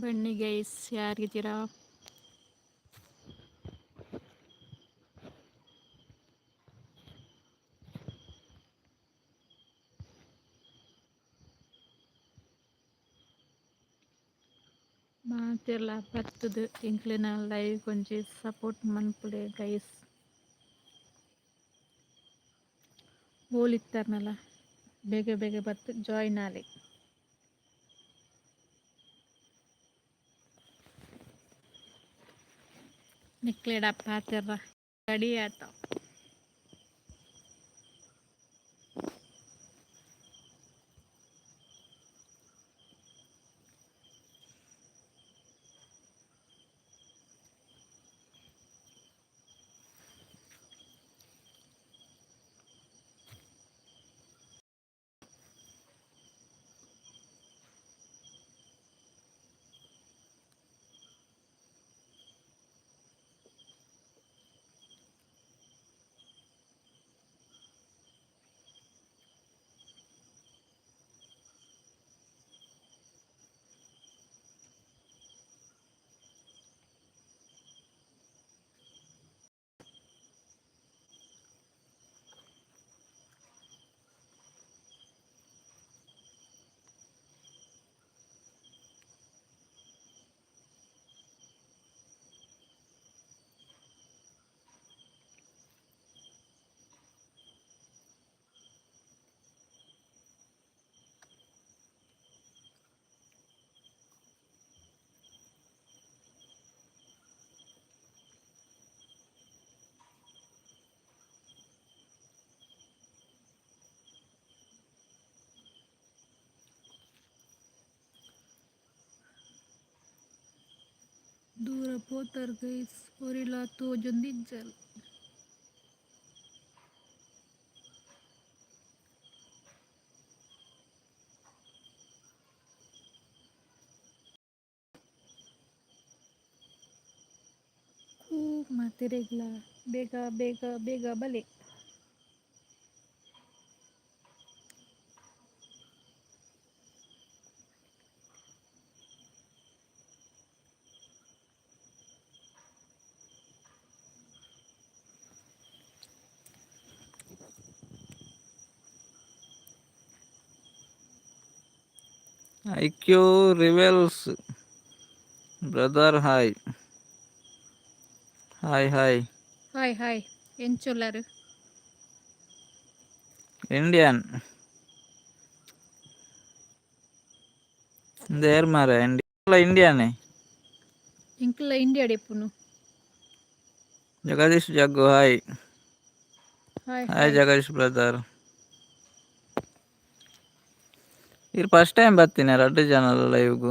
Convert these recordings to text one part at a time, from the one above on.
ಬನ್ನಿ ಗೈಸ್, ಯಾರಿದ್ದೀರಾ? ಮಾತೆಲ್ಲ ಬರ್ತದೆ ಇಂಕ್ಲಿನ ಲೈವ್ ಕೊಂಚ ಸಪೋರ್ಟ್ ಮನ್ಪುಡೆ ಗೈಸ್. ಓಲಿತ್ತಾರನಲ್ಲ ಬೇಗ ಬೇಗ ಬರ್ತು ಜಾಯಿನ್ ಆಲಿ. ನಿಕ್ಲೇಡ ಪಾತೆರ ರೆಡಿ ಆತ. ದೂರ ಪೋತಾರ್ ಗೈಸ್, ಒರಿಲ ತೋಜೊಂದಿಜ್ಜಲ್. ಮಾತಿರೆಗ್ಲ ಬೇಗ ಬೇಗ ಬೇಗ ಬಲೆ. IQ Revels brother, hi. Hi. Hi hi, ಎಂಚೊಲ್ಲರು? Indian. There mara Indian. ಇಂಕ್ಲ ಇಂಡಿಯಾ ಡೆಪ್ಪುನು. Jagadish Jaggu, hi. Hi Hi hi. Jagadish brother. ಇದು ಫಸ್ಟ್ ಟೈಮ್ ಬರ್ತೀನಿ ರಡ್ಡು ಚಾನಲ್ ಲೈವ್ಗೂ.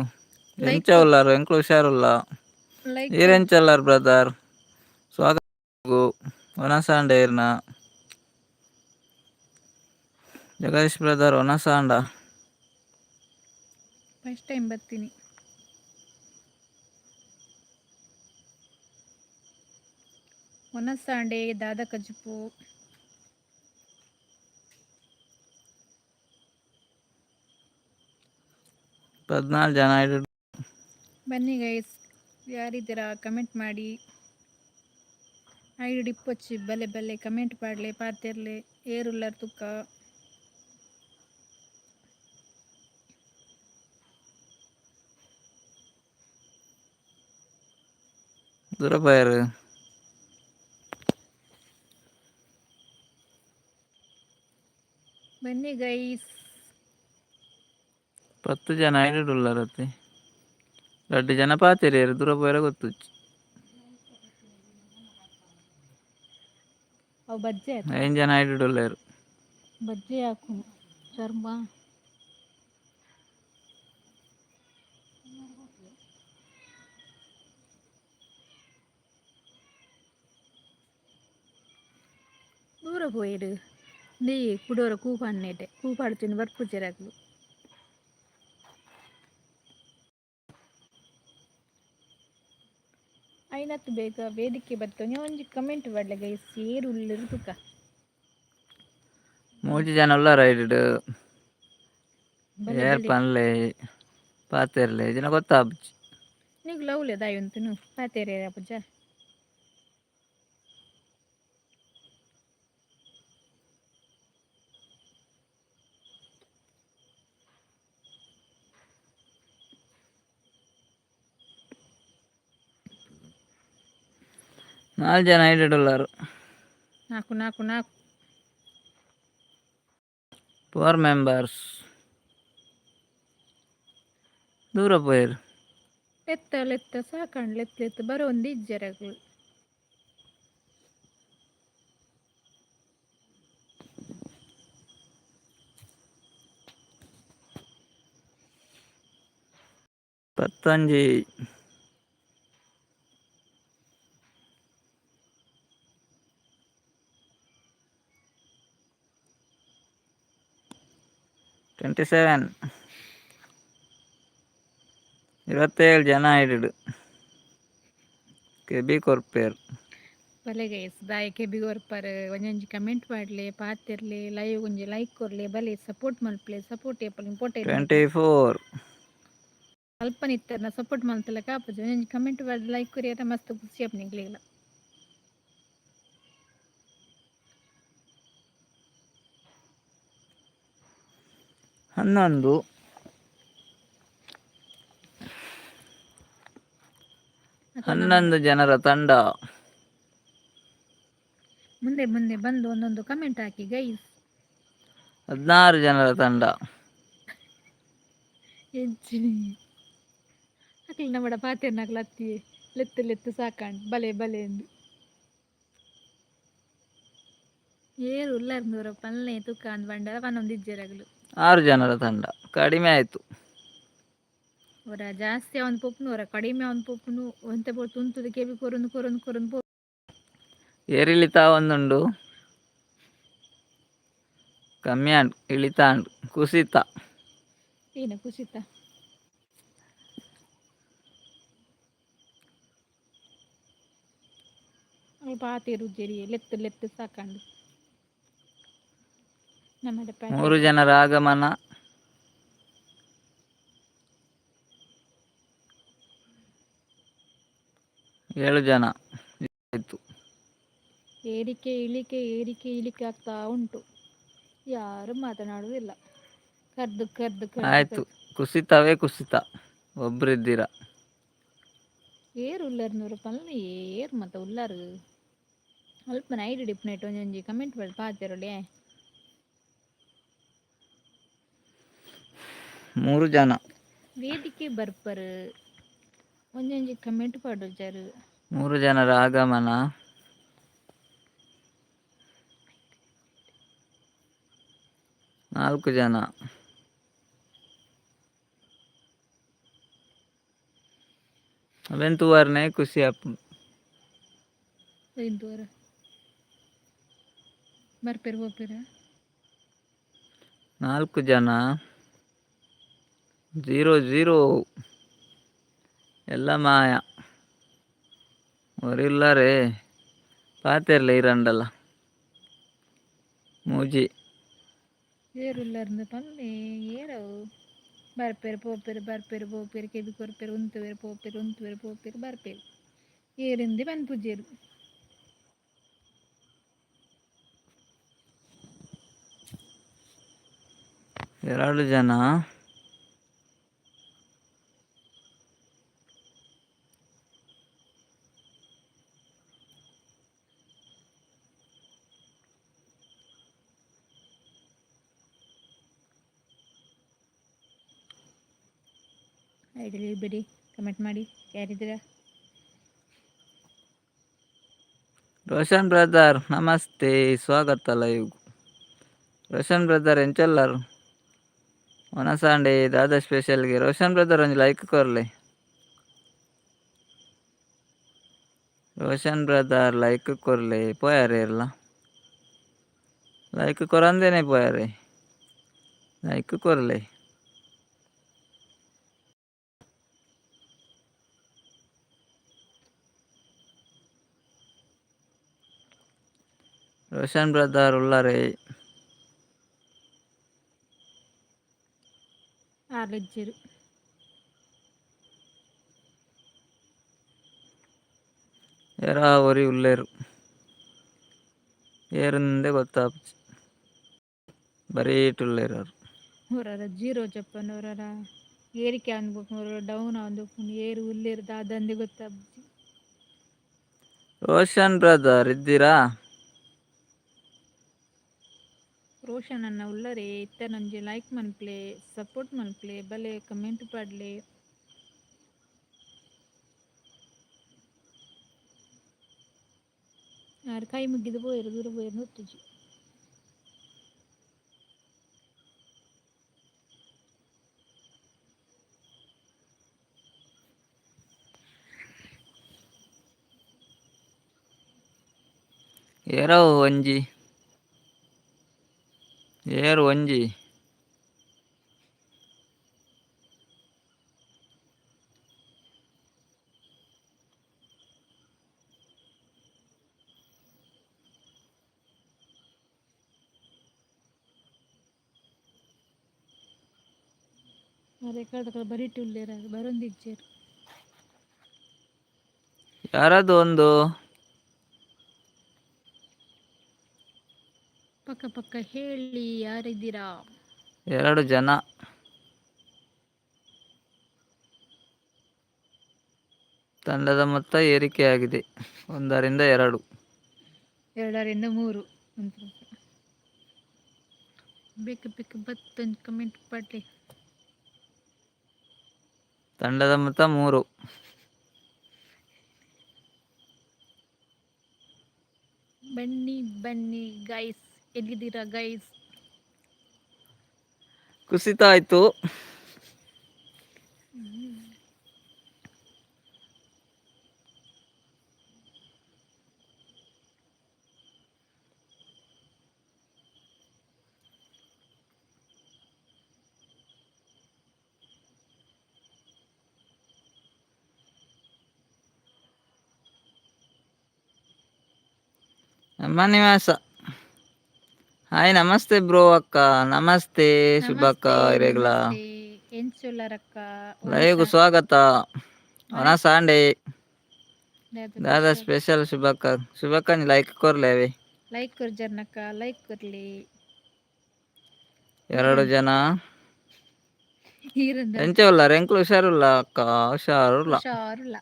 ಎಂಚ ಲೈಕ್ ಉಲ್ಲಾರು ಎಂಕ್ಲು ಹುಷಾರುಲ್ಲ. ಲೈಕ್ ಈರೆಂಚಲ್ಲಾರು ಬ್ರದರ್, ಸ್ವಾಗತ ಒನಸಾಂಡ ಏರ್ನ ಜಗದೀಶ್ ಬ್ರದರ್ ಒನಸಾಂಡ. ಫಸ್ಟ್ ಟೈಮ್ ಬರ್ತೀನಿ. ಒನಸಾಂಡೆ ದಾದ ಕಜುಪು. ಪದ್ನಾಲ್ಕು ಜನ ಬನ್ನಿ ಗೈಸ್, ಯಾರಿದ್ದೀರಾ ಕಮೆಂಟ್ ಮಾಡಿ. ಐಡು ಡಿಪ್ಪೊಚ್ಚಿ ಬಲೆ ಬಲೆ ಕಮೆಂಟ್ ಪಾಡ್ಲೆ ಪಾತೆರ್ಲೆ ಏರುಲ್ಲರ್ ತುಕ್ಕ. ದುರಬಾಯರು ಬನ್ನಿ ಗೈಸ್. 10 ಜನ ಐಡುಳ್ಳಾರತ್ತೆ. 2 ಜನ ಪಾತೆರಿಯರು ದುರಬಾಯರ ಗೊತ್ತುಚ್ಚಿ. ಅವು ಬಜ್ಜೆ ಆಯ್ತು. 9 ಜನ ಐಡುಳ್ಳಾರು. ಬಜ್ಜೆ ಹಾಕು ಚರ್ಮ. ದೂರ ಹೋಯಿಡು ನೀ ಕುಡೋರ ಕೂಪಾಡ್ನೇಟೆ ಕೂಪಾಡ್ತೀನಿ ಬರ್ಪುಜೆರಾಗ್ಲು. ಐನತ್ತು ಬೇಗ ವೇದಿಕೆ ಬರ್ತವೆ. ಒಂಜಿ ಕಮೆಂಟ್ ಬಡ್ಲೆ ಗೈಸ್, ಏರುಲ್ಲರು ತುಕ. 3 ಜನ ಉಳ್ಳಾರ ಐಡು. ಬಲೆ ಏರ್ ಬಲೆ ಪನ್ಲೆ ಪಾತೆರ್ಲೆ ಜನ ಗೊತ್ತಾಗ್ಬಿಚ್ಚಿ. నీకు లవ్ లేదా అయ్యుంతును పాతేరే పూజ ನಾಲ್ಕು ಜನ $8 నాకు నాకు నాకు 4 members ದೂರ పోయారు ಲೆತ್ತ ಸಾಕಂಡು ಲೆತ್ತ ಬರೋ ಒಂದು ಇಜ್ಜರಗಳು ಪತ್ತಂಜಿ $27 27 ಜನ ಹಿಡಿಡು ಕೆಬಿ ಕೊರ್ಪೇರು ಬಲೆ ಗೈಸ್ ದಾಯಕ್ಕೆ ಬಿಗೋರ್ಪರ್ ಒಂಜೊಂಜಿ ಕಮೆಂಟ್ ಮಾಡ್ಲಿ ಪಾತಿರ್ಲಿ ಲೈವ್ ಒಂಜಿ ಲೈಕ್ ಕೊರ್ಲಿ ಬಲೆ ಸಪೋರ್ಟ್ ಮಲ್ಪ್ಲೆ ಸಪೋರ್ಟ್ ಏಪಲ್ ಇಂಪಾರ್ಟೆಂಟ್ 24 ಅಲ್ಪನ ಇತ್ತರ್ನ ಸಪೋರ್ಟ್ ಮಲ್ತಲ್ಲ ಕಾಪುಜಿ ಒಂಜೊಂಜಿ ಕಮೆಂಟ್ ಮಾಡಿ ಲೈಕ್ ಕೊರಿಯರ ಮಸ್ತ್ ಖುಷಿ ಆಪ್ ನಿಗ್ಲಿಲ್ಲ 11 ಜನರ ತಂಡ ಮುಂದೆ ಮುಂದೆ ಬಂದು ಒಂದೊಂದು ಕಮೆಂಟ್ ಹಾಕಿ ಗೈಸ್ 16 ಜನರ ತಂಡ ಹೆಚ್ಚಿನಿ ಹಾಕಲಿ ನಮ್ಮ ಪಾತೆರ್ನಾಗ್ಲ ಹತ್ತಿ ಲೆತ್ತು ಸಾಕಂಡು ಬಲೆ ಬಲೆ ಎಂದು ಏರು ಉಲ್ಲಾರ್ನೂರ ಪಲ್ಲೆ ತುಕಾಂದ್ ಬಂಡರ ಪನ್ನೊಂದು ಇಜ್ಜೆರಗಲು 6 ಜನರ ತಂಡ ಕಡಿಮೆ ಆಯಿತು ಅವರ ಜಾಸ್ತಿ ಅವನು ಪೊಪ್ಪುನು ಅವರ ಕಡಿಮೆ ಅವನು ಪೊಪ್ಪುನು ಒಂತ ಬೋಡು ತುಂತುದು ಕೆಬಿ ಕೊರೊಂದು ಏರಿಳಿತಾ ಒಂದುಂಡು ಕಮ್ಮಿಯಾಂಡ್ ಇಳಿತಾಂಡ್ ಕುಸಿತ ಏನು ಕುಸಿತ ಪಾತೇರು ಜೆರಿ ಲೆತ್ತು ಸಾಕಂಡು ನಮ್ಮದ 3 ಜನರ ಆಗಮನ ಏಳು ಜನ ಆಯಿತು ಏರಿಕೆ ಇಳಿಕೆ ಆಗ್ತಾ ಉಂಟು ಯಾರು ಮಾತನಾಡುವುದಿಲ್ಲ ಕರ್ದು ಆಯಿತು ಕುಸಿತವೇ ಕುಸಿತ ಒಬ್ರಿದ್ದೀರ ಏರು ಉಲ್ಲಾರ್ನೂರು ಪಲ್ಲೆ ಏರು ಮತ್ತೆ ಉಲ್ಲಾರು ಅಲ್ಪ ನೈಟ್ ಡಿಪ್ನೈಟ್ ಒಂಜೊಂಜಿ ಕಮೆಂಟ್ ಮಾಡಿ ಪಾತಿರೊಡೆ 3 ಜನ ವೇದಿಕೆ ಬರ್ಪರ್ ಒಂಜೊಂಜಿ ಕಮೆಂಟ್ ಪಡುಜರು 3 ಜನರ ಆಗಮನ 4 ಜನ ಅವೆಂತುವರ್ನೇ ಖುಷಿ ಆಪುಂಡು ಎಂತೂವರ ಬರ್ಪೇರು ಹೋಗ್ಪೇರ 4 ಜನ 0 ಎಲ್ಲ ಮಾಯ ಒರಿಲ್ಲರೇ ಪಾತೆರ್ಲ ಇರಂಡಲ್ಲ ಮೂಜಿ ಏರುಲ್ಲಾರ್ನ ಪಲ್ಲೆ ಏರವು ಬರ್ಪೇರು ಪೋಪೇರು ಕೆಬಿ ಕೊರ್ಪೇರು ಉಂತುವೇರು ಬರ್ಪೇರು ಏರಿಂದೆ ಪನ್ಪುಜೇರು 2 ಜನ ಐಡಲಿ ಬಿಡಿ ಕಮೆಂಟ್ ಮಾಡಿ ಯಾರಿದ್ದೀರಾ ರೋಷನ್ ಬ್ರದರ್ ನಮಸ್ತೆ ಸ್ವಾಗತ ಲೈವ್ ರೋಷನ್ ಬ್ರದರ್ ಎಂಚಲ್ಲರು ಒನಸಾಂಡೆ ದಾದಾ ಸ್ಪೆಷಲ್ಗೆ ರೋಷನ್ ಬ್ರದರ್ ಒಂದು ಲೈಕ್ ಕೊರ್ಲೆ ರೋಷನ್ ಬ್ರದರ್ ಲೈಕ್ ಕೊರ್ಲೆ ಪೋಯಾರೆ ಇರಲ್ಲ ಲೈಕ್ ಕೊರಂದೇನೆ ಪೋಯಾರೆ ಲೈಕ್ ಕೊರ್ಲೆ ರೋಷನ್ ಬ್ರದರ್ ಉಳ್ಳಾರೆ ಆರ್ಲಿಜ್ಜೇರು ಎರಾವರಿ ಉಳ್ಳೇರು ಏರುಂದೇ ಗೊತ್ತಾಪುಜಿ ಬರೀ ಟುಳ್ಳೇರು ಅವರು ಹೊರರ ಜೀರೋ ಜಪ್ಪನ್ ಹೊರರ ಏರಿಕೆ ಅನ್ಬೇಕು ಹೊರ ಡೌನ್ ಅಂದ್ಬೇಕು ಏರು ಉಲ್ಲೇರ್ದ ಅದಂದೇ ಗೊತ್ತಾಗ್ತಿ. ರೋಷನ್ ಬ್ರದರ್ ಇದ್ದೀರಾ? ರೋಷನ್ ಅನ್ನ ಉಳ್ಳರೆ ಇತ್ತ ನಂಜೆ ಲೈಕ್ ಮನ್ಪ್ಲೆ ಸಪೋರ್ಟ್ ಮನ್ಪ್ಲೆ ಬಲೆ ಕಮೆಂಟ್ ಪಾಡ್ಲೆ. ಯಾರು ಕೈ ಮುಗಿದು போயிரு ದೂರ போயிರು ನೋಡ್ತಿಜಿ. ಏರವು ಒಂಜಿ ಏರು ಒಂಜಿ ಅರೆ ಕಳ್ದ ಬರೀಟ್ ಉಳ್ಳೇರ ಬರೊಂದಿಜ್ಜೇರು ಯಾರದು ಒಂದು ಪಕ್ಕ ಪಕ್ಕ ಹೇಳಿ ಯಾರಿದ್ದೀರಾ? 2 ಜನ. ತಂಡದ ಮೊತ್ತ ಏರಿಕೆಯಾಗಿದೆ 1 ರಿಂದ 2. 2 ರಿಂದ 3 ಬೇಕು ಬೇಕು ಬತ್ತೊಂದು ಕಮೆಂಟ್ ಪಾಡ್ಲಿ. ತಂಡದ ಮೊತ್ತ 3. ಬನ್ನಿ ಬನ್ನಿ ಗೈಸ್, ಎಲ್ಲಿದ್ದೀರಾ ಗೈಸ್? ಕುಸಿತ ಆಯ್ತು. ನಮ್ಮ ನಿವಾಸ. ಹಾಯ್ ನಮಸ್ತೆ ಬ್ರೋ ಅಕ್ಕ. ನಮಸ್ತೆ ಶುಭಕ್ಕ ಇರೆಗ್ಲ. ನಮಸ್ತೆ ಎಂಚುಲ್ಲರಕ್ಕ ಲೈವ್ಗೂ ಸ್ವಾಗತ. ಒನ ಸಾಂಡೆ ದಾದಾ ಸ್ಪೆಷಲ್ ಸ್ಪೆಷಲ್ ಶುಭಕ್ಕ ನೀ ಲೈಕ್ ಕೊರ್ಲೇವೆ. ಲೈಕ್ ಕೊರ್ಜರ್ನಕ್ಕ ಲೈಕ್ ಕೊರ್ಲಿ. 2 ಜನ ಈರಂದ ಎಂಚ ಉಲ್ಲಾರ ಎಂಕ್ಲು ಹುಷಾರುಲ್ಲ ಅಕ್ಕ ಹುಷಾರುಲ್ಲ. ಹುಷಾರುಲ್ಲ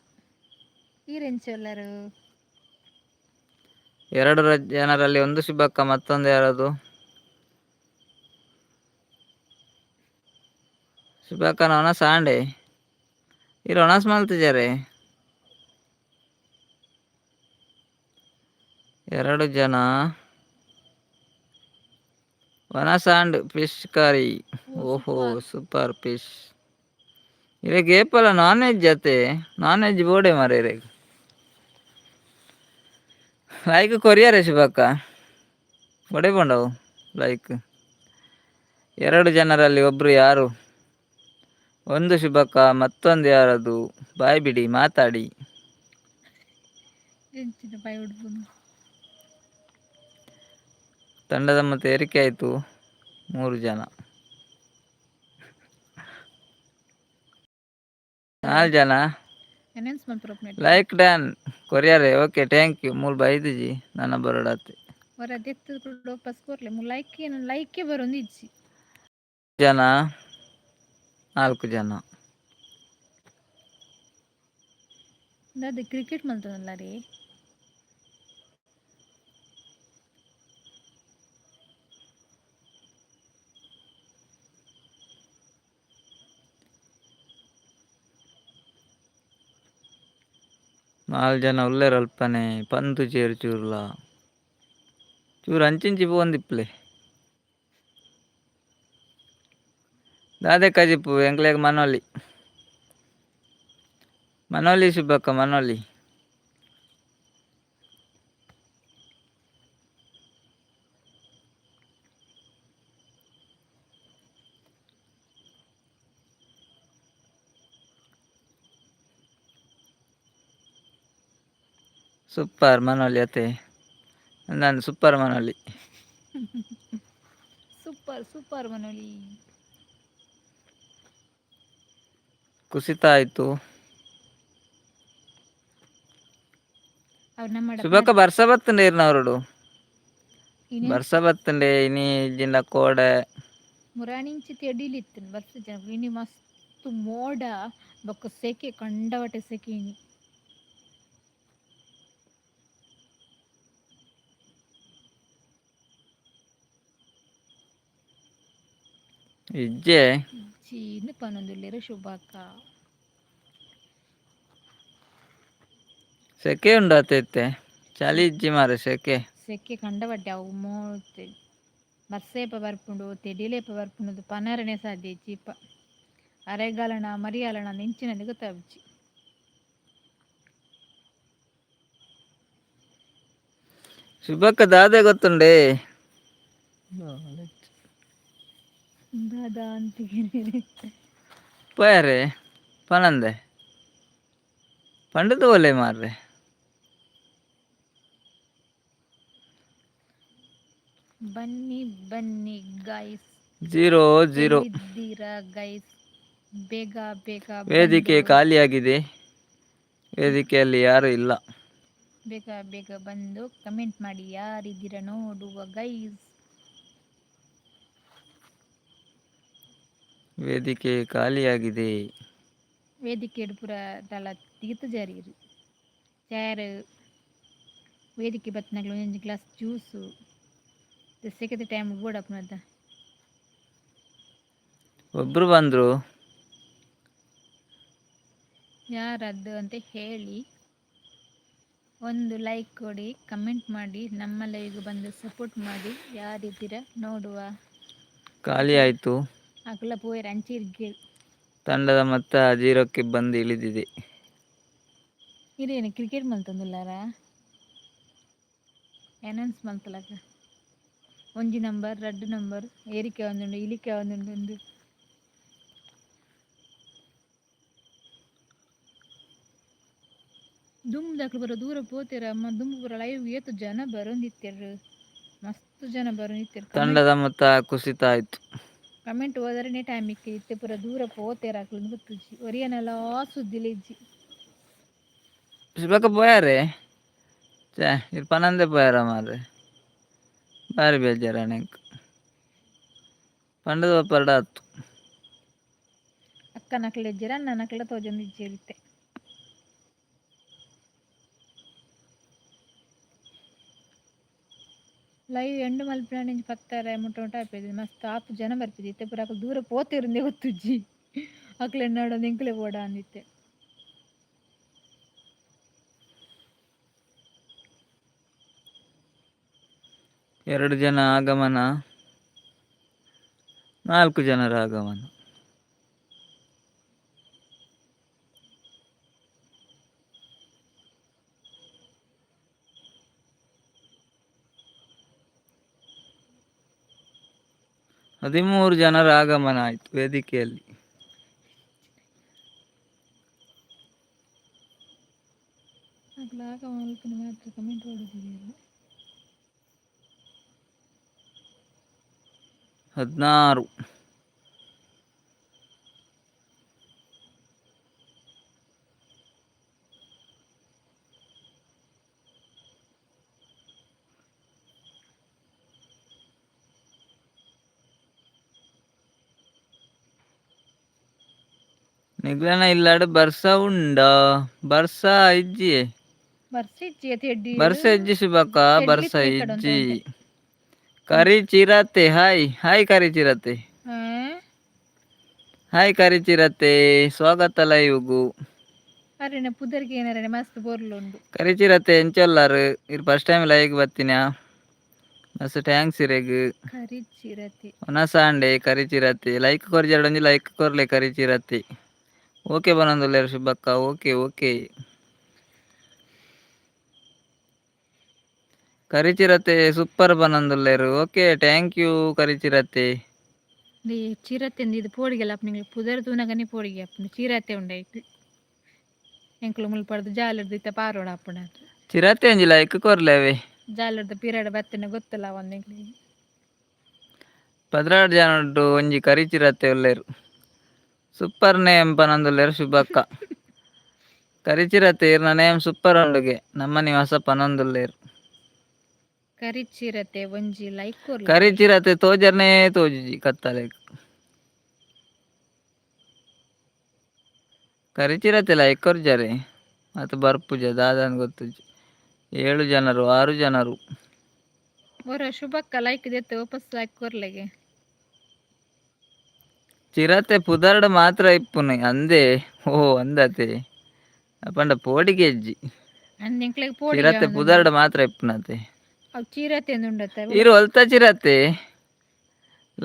ಈರೆಂಚುಲ್ಲರು 2 ಜನರಲ್ಲಿ ಒಂದು ಶುಭಕ್ಕ ಮತ್ತೊಂದು ಯಾರದು? ಶುಭಕ್ಕನ ಒನ ಸಾಂಡೆ ಇರು ಒಣಸ್ ಮಲ್ತಿದ್ದಾರೆ. 2 ಜನ ಒನ ಸಾಂಡ್ ಫಿಶ್ ಕರಿ. ಓಹೋ ಸೂಪರ್ ಫಿಶ್. ಇರೆಗ್ ಏಪಲ ನಾನ್ ವೆಜ್ ಜತೆ ನಾನ್ ವೆಜ್ ಬೋಡೆ ಮಾರ ಇರೆಗ್ ಲೈಕ್ ಕೊರಿಯರೆ ಶುಭಕ್ಕ ಬಡೆ ಪಂಡವು ಲೈಕ್. 2 ಜನರಲ್ಲಿ ಒಬ್ರು ಯಾರು? ಒಂದು ಶುಭಕ್ಕ ಮತ್ತೊಂದು ಯಾರದು? ಬಾಯ್ ಬಿಡಿ ಮಾತಾಡಿ. ಎಂಚಿನ ಬಾಯ್ ಉಡ್ಪುನು. ತಂಡದ ಮೊತ್ತ ಏರಿಕೆ ಆಯಿತು 3 ಜನ. 4 ಜನ ಅನೌನ್ಸ್ಮೆಂಟ್ ಪ್ರೋಪ್ನೇಟ್ ಲೈಕ್ ಡ್ಯಾನ್ ಕೊರಿಯರೆ ಓಕೆ ಥ್ಯಾಂಕ್ ಯು ಮೂಲ್ ಬೈದಿಜಿ ನನ್ನ ಬರೋಡಾತೆ. ಹೊರ ದೆತ್ತು ವಾಪಸ್ ಕೊರ್ಲೆ ಲೈಕೆ ಬರೊಂದು ಇಜ್ಜಿ ಜನ 4 ಜನ. ದಾದ ಕ್ರಿಕೆಟ್ ಮಲ್ತದಲ್ಲ ರೀ. ನಾಲ್ ಜನ ಉಲ್ಲೇರ್ ಅಲ್ಪನೆ ಪಂದು ಚೇರು ಚೂರ್ಲ ಚೂರು ಅಂಚಿಂಚಿ ಪೋಂದಿಪ್ಲೆ ದಾದೆ ಕಜಿಪು ಎಂಕ್ಲೆಗ್ ಮನೋಲಿ ಶುಭಕ್ಕ ಮನೋಲಿ. ಸೂಪರ್ ಮನೋಲಿ ಅತೆ ನಾನು ಸೂಪರ್ ಮನೋಲಿ. ಸೂಪರ್ ಮನೋಲಿ. ಕುಸಿತ ಆಯಿತು ನಮ್ಮಡ ಸುಬಕ್ಕ ಬರ್ಸ ಬತ್ತಂಡೆ ಇರ್ನವರುಡು ಇನ್ನು ಬರ್ಸ ಬತ್ತಂಡೆ ಇನಿ ಜಿಂದ ಕೋಡೆ ಮುರಾಣಿಂಚಿ ತೆಡಿಲಿತ್ತು ಬರ್ಸ ಜನ ಇನಿ ಮಸ್ತ್ ಮೋಡ ಬೊಕ್ಕ ಸೆಕೆ ಕಂಡವಟೆ ಸೆಕೆ ಇನಿ ಇಜ್ಜೆ ಚೀನು ಪನೊಂದುಲ್ಲೆರ್ ಶುಭಾಕ ಸೆಕೆ ಉಂಡಾತೈತೆ ಚಳಿ ಇಜ್ಜಿ ಮಾರೆ ಸೆಕೆ ಕಂಡವಟ್ಟೆ ಅವು ಮೋತೆ ಬರ್ಸೇಪ ಬರ್ಪುಂಡು ತೆಡಿಲೇಪ ಬರ್ಪುಂಡು ಪನರನೆ ಸಾಧ್ಯ ಚೀಪ ಅರೆಗಾಲಣ ಮರಿಯಾಲಣ ನೆಂಚಿನಲ್ಲಿ ಗೊತ್ತಾಗ್ಚಿ ಶುಭಕ್ಕ ದಾದೆ ಗೊತ್ತುಂಡೆ ದಾದಾ ಅಂತಿಗೆ ಪಯರೆ ಪನಂದೆ ಪಂಡದು ಒಲೆ ಮಾರ್ರೆ ಬನ್ನಿ ಬನ್ನಿ ಗೈಸ್ 0-0 ಎಲ್ಲಿದ್ದೀರಾ ಗೈಸ್ ಬೇಗ ಬೇಗ ವೇದಿಕೆ ಬಂದು ಖಾಲಿಯಾಗಿದೆ ವೇದಿಕೆಯಲ್ಲಿ ಯಾರು ಇಲ್ಲ ಬೇಗ ಬೇಗ ಬಂದು ಕಮೆಂಟ್ ಮಾಡಿ ಯಾರಿದ್ದೀರಾ ನೋಡುವ ಗೈಸ್ ವೇದಿಕೆ ಖಾಲಿಯಾಗಿದೆ ವೇದಿಕೆ ಪೂರ ದಲ ತೀರ್ಥ ಜಾರಿರು ಚಾರ್ ವೇದಿಕೆ ಬತ್ನಾಗ್ಲು ಒಂದೊಂದು ಗ್ಲಾಸ್ ಜ್ಯೂಸು ಸೆಕೆದ ಟೈಮ್ ಬೋಡಪ್ಪನದ ಒಬ್ರು ಬಂದ್ರು ಯಾರದ್ದು ಅಂತ ಹೇಳಿ ಒಂದು ಲೈಕ್ ಕೊಡಿ ಕಮೆಂಟ್ ಮಾಡಿ ನಮ್ಮ ಲೈವ್ಗೆ ಬಂದು ಸಪೋರ್ಟ್ ಮಾಡಿ ಯಾರಿದ್ದೀರಾ ನೋಡುವ ಖಾಲಿ ಆಯಿತು ಅಗಲ ಪೋಯರ್ ಅಂಚಿರ್ಗೆ ತಂಡದ ಮೊತ್ತ 0ಕ್ಕೆ ಬಂದು ಇಳಿದಿದೆ ಇದೇನು ಕ್ರಿಕೆಟ್ ಮಲ್ತಂದುಲ್ಲಾರ ಅನೌನ್ಸ್ ಮಲ್ತಲಕ ಒಂಜಿ ನಂಬರ್ 2 ನಂಬರ್ ಏರಿಕೆ ಒಂದುಂಡು ಇಳಿಕೆ ಒಂದುಂಡು ದುಮ್ ದಾಖಲು ಬರೋ ದೂರ ಪೋತೀರ ಅಮ್ಮ ದುಮ್ ಬರೋ ಲೈವ್ ಏತು ಜನ ಬರೋಂದಿತ್ತರ ಮಸ್ತ್ ಜನ ಬರೋಂದಿತ್ತರ ತಂಡದ ಮೊತ್ತ ಕುಸಿತ ಆಯ್ತು ಕಮೆಂಟ್ ಹೋದರೆ ಟೈಮ್ ಇತ್ತೆ ಪೂರ ದೂರ ಪೋತೇರ ಹಾಕ್ಲು ಗೊತ್ತುಜ್ಜಿ ಒರಿಯನೆಲ್ಲ ಸುದ್ದಿಲಿ ಇಜ್ಜಿ ಶುಭಕ ಪೋಯಾರೆ ಚೇ ಇದು ಪನಂದೆ ಪೋಯಾರ ಮಾರ್ರೆ ಬಾರಿ ಬೇಜಾರ ನನಗೆ ಪಂಡದ ಪರಡ ಆಯ್ತು ಅಕ್ಕ ನಕ್ಲೆ ಇಜ್ಜಿರ ಅಣ್ಣ ನಕ್ಲೆ ತೋಜೊಂದು ಇಜ್ಜಿರುತ್ತೆ ಲೈವ್ ಎಂಡು ಮಲ್ಪಿನ ಪತ್ತರ ಮುಟ್ಟ ಆಯ್ಪೈದು ಮಸ್ತ್ ಆಪು ಜನ ಬರ್ಪಿದ್ದೆ ಇತ್ತೆ ಪೂರ ಅಕ್ಕಲು ದೂರ ಪೋತಿರಂದೆ ಗೊತ್ತುಜ್ಜಿ ಅಕ್ಲೆ ಎನ್ನಾಡೊಂದು ಎಂಕ್ಲೆ ಬೋಡ ಅಂದಿತ್ತೆ 2 ಜನ ಆಗಮನ 4 ಜನರ ಆಗಮನ ಹದಿಮೂರು ಜನರ ಆಗಮನ ಆಯಿತು ವೇದಿಕೆಯಲ್ಲಿ ಮಾತ್ರ ಕಮೆಂಟ್ ಮಾಡೋದಿದೆಯಲ್ಲ 16 ನಿಗ್ಲನ ಇಲ್ಲಾಡು ಬರ್ಸ ಉಂಡ ಬರ್ಸ ಇಜ್ಜಿ ಬರ್ಸ ಇಜ್ಜಿ ಶುಭಕ ಬರ್ಸ ಇಜ್ಜಿ ಕರಿ ಚಿರತೆ ಹಾಯ್ ಕರಿ ಚಿರತೆ ಹಾಯ್ ಕರಿ ಚಿರತೆ ಸ್ವಾಗತ ಲೈವ್ಗೂ ಅರೆ ಪುದರ್ಗೆ ಏನಾರೆ ಮಸ್ತ್ ಬೋರ್ಲುಂಡು ಕರಿ ಚಿರತೆ ಎಂಚೊಲ್ಲಾರು ಇದು ಫಸ್ಟ್ ಟೈಮ್ ಲೈವ್ ಬತ್ತಿನ ಮಸ್ತ್ ಟ್ಯಾಂಕ್ಸ್ ಇರೆಗ್ ಕರಿ ಚಿರತೆ ಒನಸಾಂಡೆ ಕರಿ ಚಿರತೆ ಲೈಕ್ ಕೊರ್ಜಾಡೊಂಜಿ ಲೈಕ್ ಕೊರ್ಲೆ ಕರಿ ಚಿರತೆ ಓಕೆ ಬನ್ನೊಂದುಲ್ಲೆರ್ ಶುಭಕ್ಕ ಓಕೆ ಕರಿಚಿರತೆ ಸೂಪರ್ ಬನ್ನೊಂದುಲ್ಲೆರ್ okay thank you Karichirathe Chirathe ಇದು ಪೋಡಿಗೆಲ್ಲ ಅಪ್ಪ ಪುದರ್ ತೂನಗನೆ ಪೋಡಿಗೆ ಅಪ್ಪ ಚಿರತೆ ಉಂಡಾಯ್ತು ಎಂಕ್ಲು ಮುಲ್ಪಡ್ದು ಜಾಲರ್ದು ಇತ್ತ ಪಾರೋಡ ಅಪ್ಪಣ ಚಿರತೆ ಅಂಜಿ ಲೈಕ್ ಕೊರ್ಲೇವೆ ಜಾಲರ್ದು ಪಿರಾಡ ಬತ್ತನೆ ಗೊತ್ತಲ್ಲ ಒಂದ್ 16 ಜನ ಒಂಜಿ ಕರಿಚಿರತೆ ಉಲ್ಲೆರ್ ಸೂಪರ್ ನೇಮ್ ಪನೊಂದುಲ್ಲೆರ್ ಶುಭಕ್ಕ ಕರಿಚಿರತೆ ಇರ್ನ ನೇಮ್ ಸೂಪರ್ ಉಂಡುಗೆ ನಮ್ಮ ನಿವಾಸ ಪನೊಂದುಲ್ಲೇರ್. ಕರಿಚಿರತೆ ಒಂಜಿ ಲೈಕ್ ಕೊರ್ಲೆ. ಕರಿಚಿರತೆ ತೋಜರ್ನೇ ತೋಜುಜಿ ಕತ್ತಲೆಗ್. ಕರಿಚಿರತೆ ಲೈಕ್ ಕೊರ್ಜರೆ ಮತ್ತು ಬರ್ಪುಜ ದಾದಾನ್ ಗೊತ್ತುಜಿ 7 ಜನರು 6 ಜನರು. ಒರ ಶುಭಕ್ಕ ಲೈಕ್ ದೆತ್ತೆ ವಾಪಸ್ ಲೈಕ್ ಕೊರ್ಲೆಗೆ. ಚಿರತೆ ಪುದರ್ಡ್ ಮಾತ್ರ ಇಪ್ಪುನೆ ಅಂದೆ ಓ ಅಂದತೆ ಅಪಂಡ ಪೋಡಿಗೆ ಅಜ್ಜಿ ಅಂದೆಂಕ್ಲೆಗ್ ಪೋಡಿ ಚಿರತೆ ಪುದರ್ಡ್ ಮಾತ್ರ ಇಪ್ಪುನತೆ ಅವು ಚಿರತೆ ಉಂಡತ್ತೆ ಇರು ಹೊಲ್ತ ಚಿರತೆ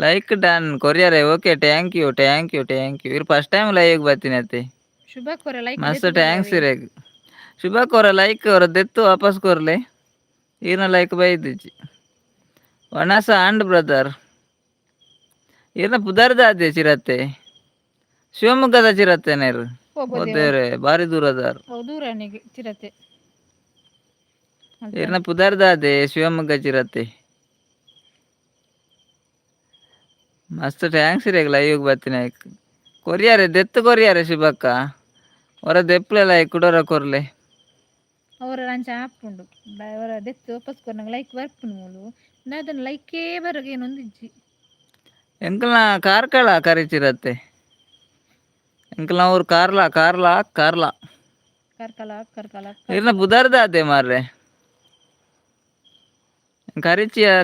ಲೈಕ್ ಡನ್ ಕೊರಿಯರೆ ಓಕೆ ಥ್ಯಾಂಕ್ ಯು ಇರು ಫಸ್ಟ್ ಟೈಮ್ ಲೈವ್ ಬರ್ತೀನಿ ಅತ್ತೆ ಶುಭಕ್ ಲೈಕ್ ಮಸ್ತ್ ಥ್ಯಾಂಕ್ಸ್ ಇರೇಗ್ ಶುಭಕ್ ಅವರ ಲೈಕ್ ಅವರ ದೆತ್ತು ವಾಪಸ್ ಕೊರ್ಲೆ ಈರ್ನ ಲೈಕ್ ಬೈದಿಜ್ಜಿ ವನಸ ಆಂಡ್ ಬ್ರದರ್ ಈರ್ನ ಪುದರ್ದ ಅದೇ ಚಿರತೆ ಶಿವಮೊಗ್ಗದ ಚಿರತೆನೇರು ಓದೇವ್ರೆ ಬಾರಿ ದೂರದಾರ್ ದೂರನಿಗೆ ಚಿರತೆ ಈರ್ನ ಪುದರ್ದ ಅದೇ ಶಿವಮೊಗ್ಗ ಚಿರತೆ ಮಸ್ತ್ ಥ್ಯಾಂಕ್ಸ್ ಇರೇಗ್ ಲೈವ್ ಬರ್ತೀನಿ ಕೊರಿಯಾರೆ ದೆತ್ತು ಕೊರಿಯಾರೆ ಶುಭಕ್ಕ ಹೊರ ದೆಪ್ಲೆಲ್ಲ ಕುಡೋರ ಕೊರ್ಲೆ ಅವರ ಲಂಚ ಹಾಪುಂಡು ಅವರ ದೆತ್ತು ವಾಪಸ್ ಕೊರ್ನಂಗೆ ಲೈಕ್ ಬರ್ಪುಂಡು ಮೂಲು ನಾ ಅದನ್ನು ಲೈಕೇ ಬರೋಗೆ ಏನೊಂದು ಇಜ್ಜಿ ಎಂಕಲ್ನ ಕಾರ್ಕಳ ಕರಿಚಿರತ್ತೆ ಎಂಕಲ್ನ ಊರು ಕಾರ್ಲಾ ಕಾರ್ಲಾ ಕಾರ್ಲಾ ಕರ್ಕಲ ಇರ್ನ ಬುಧರ್ದ ಅದೇ ಮಾರ್ರೆ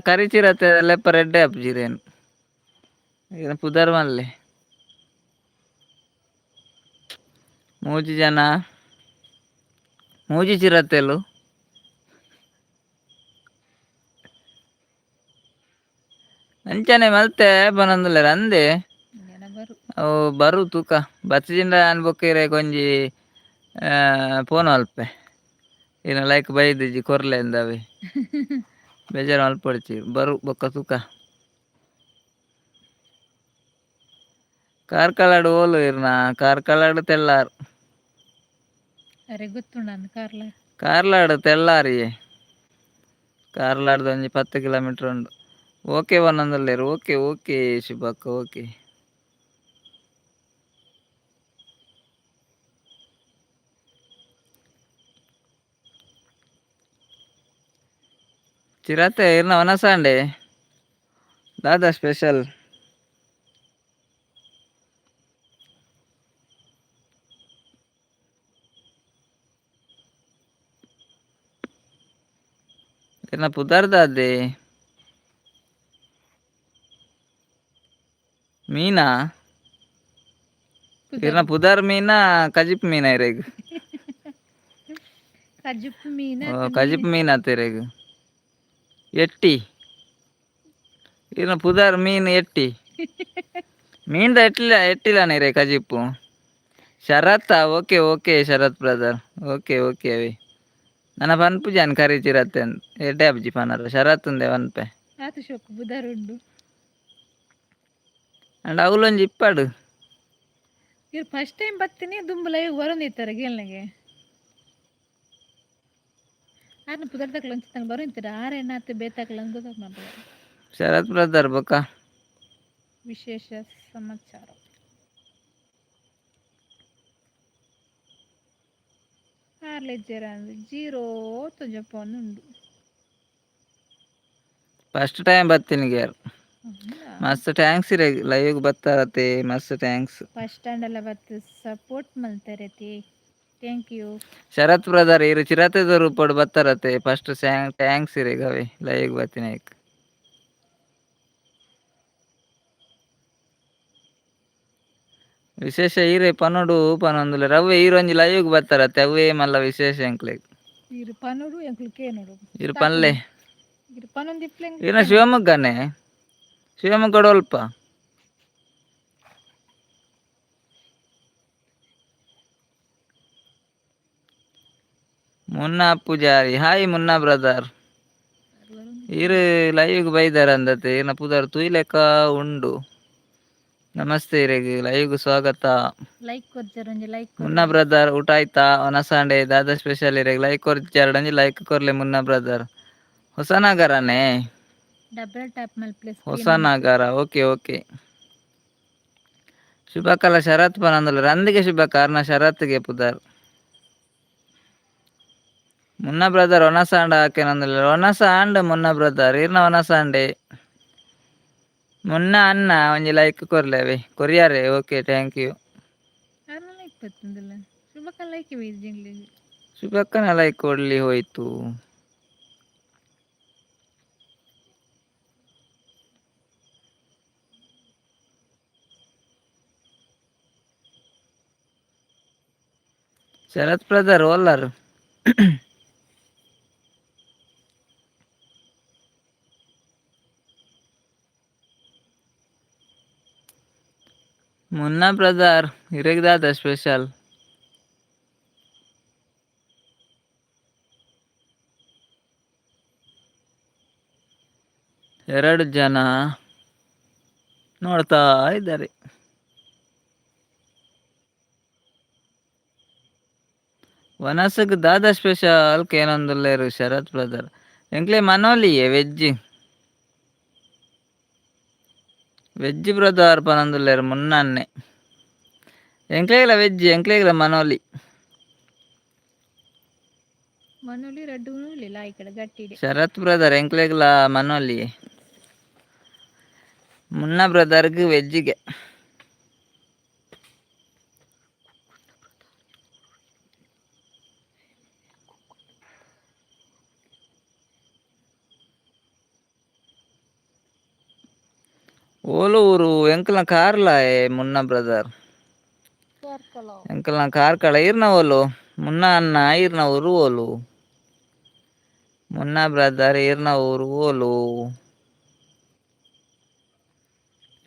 ಕರಿಚಿರತ್ತೆ ಲೆಪ್ಪ ರೆಡ್ಡೆ ಅಪ್ಜಿರೇನು ಇರ್ನ ಪುದರ್ ಮಲ್ಲೆ ಮೂಜಿ ಜನ ಮೂಜಿ ಚಿರತೆಲು ಅಂಚನೆ ಮಲ್ತೆ ಬನೊಂದುಲ್ಲೆರ್ ಅಂದೆ ಅವು ಬರು ತೂಕ ಬಚ್ಚಿಂಡ ಅನ್ಬೊಕ್ಕಿರೆ ಕೊಂಜಿ ಫೋನ್ ಅಲ್ಪೆ ಇನ್ನು ಲೈಕ್ ಬೈದಿಜ್ಜಿ ಕೊರ್ಲೆ ಅಂದವೆ ಬೇಜಾರು ಮಲ್ಪೊಡ್ಚಿ ಬರು ಬೊಕ್ಕ ತೂಕ ಕಾರ್ಕಳಾಡು ಓಲು ಇರ್ನ ಕಾರ್ಕಳಾಡು ತೆಲ್ಲಾರ್ ಅರೆ ಗೊತ್ತುಂಡ ಕಾರ್ಲಾಡು ತೆಲ್ಲಾರಿ ಕಾರ್ಲಾಡ್ದು ಒಂಜಿ 10 ಕಿಲೋಮೀಟರ್ ಉಂಡು ಓಕೆ ಬನ್ನೊಂದುಲ್ಲೇರು ಓಕೆ ಶುಭಕ್ಕ ಓಕೆ ಚಿರತೆ ಇರ್ನ ವನಸಾಂಡೆ ದಾದಾ ಸ್ಪೆಷಲ್ ಇರ್ನ ಪುದರ್ದ ಅದೇ ಮೀನಾ ಇರ್ನ ಪುದರ್ ಮೀನಾ ಕಜಿಪ್ ಮೀನಾ ಇರೇಗ್ ಕಜಿಪ್ ಮೀನಾ ತೆರೆಗ್ ಎಟ್ಟಿ ಇರ್ನ ಪುದರ್ ಮೀನ್ ಎಟ್ಟಿ ಮೀನ್ದ ಎಟ್ಟಿಲ್ಲ ರೇ ಕಜಿಪ್ಪು ಶರತ್ ಓಕೆ ಶರತ್ ಬ್ರದರ್ ಓಕೆ ಅವಿ ನನ್ನ ಪನ್ಪುಜಾನ್ ಕರಿಚಿರತ್ತೆ ಎಡ್ಡೆ ಅಬ್ಜಿ ಪನರ ಶರತ್ ಉಂದೆ ಪನ್ಪೆ ಅಂಡ್ ಅವಲೊಂಜಿ ಇಪ್ಪಡು ಫಸ್ಟ್ ಟೈಮ್ ಬರ್ತೀನಿ ದುಂಬುಲ ಬರೋಂದಿತ್ತಾರೆ ಗೇಲ್ನಗೆ ಆರ್ನ ಪುದರ್ದಕ್ಲ ಒಂಚ ಬರೋಂತೀರ ಆರೇನಾತ್ ಬೇತಾಕ್ಲ ಅಂತ ಶರತ್ ಬ್ರದರ್ ಬೊಕ್ಕ ವಿಶೇಷ ಸಮಾಚಾರ ಆರ್ಲೆಜ್ಜೆರ ಅಂದ್ರೆ 0 ತೊಂಜಪ್ಪ ಉಂಡು ಫಸ್ಟ್ ಟೈಮ್ ಬರ್ತೀನಿ ಗ್ಯಾರ್ ಮಸ್ತ್ ಥ್ಯಾಂಕ್ಸ್ ಇರೇ ಲೈವ್ ಬರ್ತಾರತ್ತೆ ಮಸ್ತ್ ಥ್ಯಾಂಕ್ಸ್ ಫಸ್ಟ್ ಸ್ಟ್ಯಾಂಡ್ ಎಲ್ಲ ಬತ್ತು ಸಪೋರ್ಟ್ ಮಲ್ತಾರತಿ ಥ್ಯಾಂಕ್ ಯು ಶರತ್ ಬ್ರದರ್ ಇರು ಚಿರತೆದ ರೂಪಡ್ ಬರ್ತಾರತ್ತೆ ಫಸ್ಟ್ ಥ್ಯಾಂಕ್ಸ್ ಇರೇ ಗವೆ ಲೈವ್ ಬರ್ತೀನಿ ವಿಶೇಷ ಈರೆ ಪನೋಡು ಪನೊಂದುಲೆ ರವ್ವೆ ಈರೊಂಜಿ ಲೈವ್ ಬರ್ತಾರತ್ತೆ ಅವೇ ಮಲ್ಲ ವಿಶೇಷ ಎಂಕ್ಲೆಗ್ ಇರು ಪನೋಡು ಎಂಕ್ಲು ಕೇನೋಡು ಇರು ಪನ್ಲೆ ಇರು ಪನೊಂದಿಪ್ಲೆ ಇರ್ನ ಶಿವಮೊಗ್ಗನೆ ಶಿವಮೊಗ್ಗಡು ಅಲ್ಪ ಮುನ್ನಾ ಪೂಜಾರಿ ಹಾಯ್ ಮುನ್ನಾ ಬ್ರದರ್ ಇರು ಲೈವ್ ಬೈದಾರ ಅಂದತೆ ಇರ್ನ ಪುದರ್ ತುಯ್ಲೆಕ್ಕ ಉಂಡು ನಮಸ್ತೆ ಇರೆಗ್ ಲೈವ್ ಸ್ವಾಗತ ಲೈಕ್ ಕೊರ್ಜರಂಜಿ ಲೈಕ್ ಮುನ್ನಾ ಬ್ರದರ್ ಊಟ ಆಯ್ತಾ ಒನಸಾಂಡೆ ದಾದಾ ಸ್ಪೆಷಲ್ ಇರೆಗ್ ಲೈಕ್ ಕೊರ್ಜರಂಜಿ ಲೈಕ್ ಕೊರ್ಲೆ ಮುನ್ನಾ ಬ್ರದರ್ ಹೊಸನಗರನೇ ಡಬಲ್ ಟ್ಯಾಪ್ ಮೇಲೆ ಪ್ಲೇಸ್ ಹೊಸನಗರ ಓಕೆ ಶುಭಕಲ ಶರತ್ ಪನಂದುಲ ರಂದಿಗೆ ಶುಭ ಕಾರ್ನ ಶರತ್ಗೆ ಪುದರ್ ಮುನ್ನ ಬ್ರದರ್ ಒನಸಾಂಡ ಹಾಕೇನಂದಿಲ್ಲ ಒನಸಾಂಡ್ ಮುನ್ನ ಬ್ರದರ್ ಇರ್ನ ಒನಸಾಂಡೆ ಮುನ್ನ ಅನ್ನ ಒಂಜಿ ಲೈಕ್ ಕೊರ್ಲೇವೆ ಕೊರಿಯಾರೆ ಓಕೆ ಥ್ಯಾಂಕ್ ಯು. ಯಾರು ಲೈಕ್ ಬರ್ತಂದಿಲ್ಲ ಶುಭಕ್ಕ ಲೈಕ್ ಜಿಂಗ್ಲಿ ಶುಭಕ್ಕನ ಲೈಕ್ ಕೊಡ್ಲಿ ಹೋಯ್ತು. ಶರತ್ ಬ್ರದರ್ ಓಲ್ಲರ್ ಮುನ್ನ ಬ್ರದರ್ ಇರಗ್ದಾದ ಸ್ಪೆಷಲ್. ಎರಡು ಜನ ನೋಡ್ತಾ ಇದ್ದಾರೆ. ವನಸಗ್ ದಾದಾ ಸ್ಪೆಷಲ್ ಕೇನೊಂದುಲ್ಲೇರು ಶರತ್ ಬ್ರದರ್ ಎಂಕ್ಲೆ ಮನೋಲಿಯೇ ವೆಜ್ ಬ್ರದರ್ ಪನೊಂದುಲ್ಲೇರು ಮುನ್ನನ್ನೆ ಎಂಕ್ಲೆಗ್ಲ ವೆಜ್ ಎಂಕ್ಲೆಗ್ಲ ಮನೋಲಿ ಮನುಲಿ ರಡ್ಡು ಇಲ್ಲ ಈ ಕಡೆ ಗಟ್ಟಿಡೆ ಶರತ್ ಬ್ರದರ್ ಎಂಕ್ಲೆಗ್ಲ ಮನೋಲಿ ಮುನ್ನ ಬ್ರದರ್ಗ್ ವೆಜ್ಜಿಗೆ ಓಲೂರು ಎಂಕಲ್ನ ಕಾರ್ಲಾಯೆ ಮುನ್ನ ಬ್ರದರ್ ಎಂಕಲ್ನ ಕಾರ್ಕಳ ಈರ್ನ ಓಲು ಮುನ್ನ ಅನ್ನ ಈರ್ನ ಊರು ಓಲು ಮುನ್ನ ಬ್ರದರ್ ಈರ್ನ ಊರು ಓಲು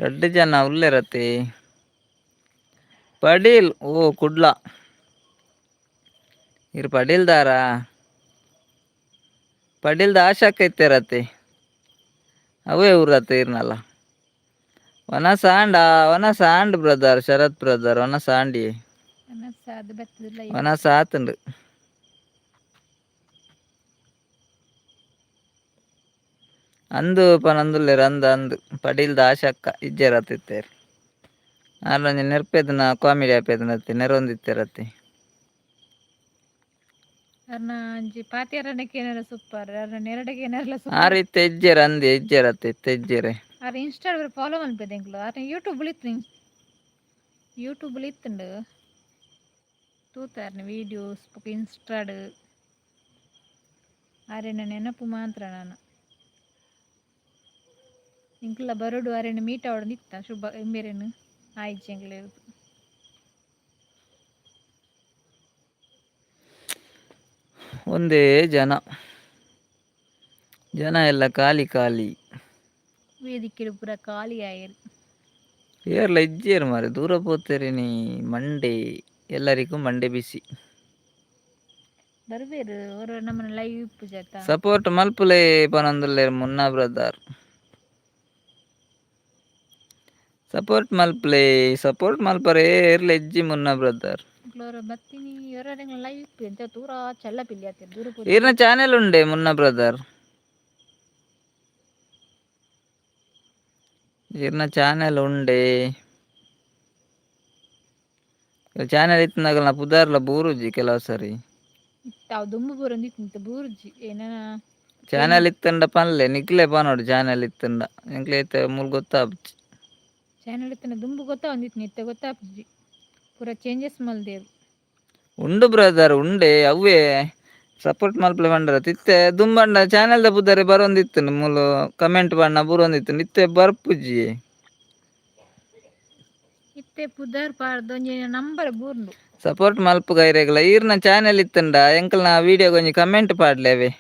ರಡ್ಡ್ ಜನ ಉಲ್ಲೆರತೆ ಪಡೀಲ್ ಓ ಕುಡ್ಲ ಇರ್ ಪಡೀಲ್ ದಾರ ಪಡೀಲ್ದ ಆಶಾಕ ಇತ್ತೆರತೆ ಅವೇ ಊರತೆ ಇರ್ನಲ್ಲ ವನಸಾಂಡ್ ಬ್ರದರ್ ಶರತ್ ಬ್ರದರ್ ವನಸಾಂಡಿ ವನಸಾತುಂಡು ಅಂದು ಪನೊಂದುಲ್ಲೆರ್ ಅಂದ್ ಪಡೀಲ್ದ ಆಶಕ್ಕ ಇಜ್ಜೆರತಿತ್ತೇರ್ ಆರ್ನೊಂಜಿ ನೆರ್ಪೆದ್ನ ಕಾಮಿಡಿ ಆಪೇದ್ನತೆ ನೆರವೊಂದಿತ್ತೆರತೆ ಆರ್ ಇತ್ತೆ ಇಜ್ಜೆರ್ ಅಂದೆ ಇಜ್ಜೆರತೆ ಇಜ್ಜೆರೆ ಇನ್ಸ್ಟಾಗ್ರಾಮ್ ಫಾಲೋ ಮಲ್ಪೆದೆ ಯೂಟ್ಯೂಬ್ ಇತ್ತುಂಡು ತೂತಾರ್ನ ವೀಡಿಯೋಸ್ ಇನ್ಸ್ಟಾಡ್ ಆರೆನ ನೆನಪು ಮಾತ್ರ ನಾನು ಇಂಕ್ಲ ಬರೋಡು ಆರೆನ ಮೀಟ್ ಆವಡ್ ನಿತ್ತ ಶುಭ ಎಂಬೇರೆನು ಆಯ್ಚೆಂಗ್ಲೆ ಒಂದೇ ಜನ ಎಲ್ಲ ಖಾಲಿ ವೇದಿಕೆ ಪೂರ ಖಾಲಿ ಆಯರು ಏರ್ಲ ಇಜ್ಜೇರು ಮಾರೆ ದೂರ ಪೋತೆರೆ ನೀ ಮಂಡೇ ಎಲ್ಲರಿಗೂ ಮಂಡೆ ಬಿಸಿ ಬರ್ಬೇರು ಅವರು ನಮ್ಮನ ಲೈವ್ ಪೂಜಾತ ಸಪೋರ್ಟ್ ಮಲ್ಪುಲೆ ಪನೊಂದುಲ್ಲೇರ್ ಮುನ್ನ ಬ್ರದರ್ ಸಪೋರ್ಟ್ ಮಲ್ಪರೆ ಏರ್ಲ ಇಜ್ಜಿ ಮುನ್ನ ಬ್ರದರ್ ಬತ್ತಿನಿ ಲೈವ್ ಎಂತ ದೂರ ಚೆಲ್ಲ ಪಿಲ್ಲಿ ಆತ ದೂರ ಈರ್ನ ಚಾನೆಲ್ ಉಂಡೆ ಮುನ್ನ ಬ್ರದರ್ ಈರ್ನ ಚಾನೆಲ್ ಉಂಡೆ ಚಾನೆಲ್ ಇತ್ತನಾಗಲ ನಾ ಪುದಾರ್ಲ ಬೂರುಜಿ ಕೆಲವು ಸರಿ ದುಂಬು ಬೂರಂದಿತ್ತು ಬೂರುಜಿ ಏನ ಚಾನೆಲ್ ಇತ್ತಂಡ ಪನ್ಲೆ ನಿಕ್ಲೆ ಪಾನೋಡು ಚಾನೆಲ್ ಇತ್ತಂಡ ಎಂಕ್ಲೆ ಮೂಲ್ ಗೊತ್ತಾಪುಜಿ ಚಾನೆಲ್ ಇತ್ತಂಡ ದುಂಬು ಗೊತ್ತಾ ಒಂದಿತ್ತು ನಿತ್ತ ಗೊತ್ತಾಪುಜಿ ಪೂರ ಚೇಂಜಸ್ ಮಲ್ದೇರು ಉಂಡು ಬ್ರದರ್ ಉಂಡೆ ಅವ್ವೇ ಸಪೋರ್ಟ್ ಮಲ್ಪಲೆ ಪಂಡರ ತಿತ್ತೆ ದುಂಬಂಡ ಚಾನೆಲ್ದ ಪುದಾರೆ ಬರೊಂದಿತ್ತು ಮೂಲು ಕಮೆಂಟ್ ಪಣ್ಣ ಬೂರೊಂದಿತ್ತು ನಿತ್ತೆ ಬರ್ಪುಜಿ ಇತ್ತೆ ಪುದರ್ ಪಾರ್ದೊಂಜಿ ನಂಬರ್ ಬೂರ್ಂಡು ಸಪೋರ್ಟ್ ಮಲ್ಪು ಗೈರೆಗ್ಲ ಈರ್ನ ಚಾನೆಲ್ ಇತ್ತಂಡ ಎಂಕಲ್ನ ವೀಡಿಯೋ ಗೊಂಜಿ ಕಮೆಂಟ್ ಪಾಡ್ಲೇವೆ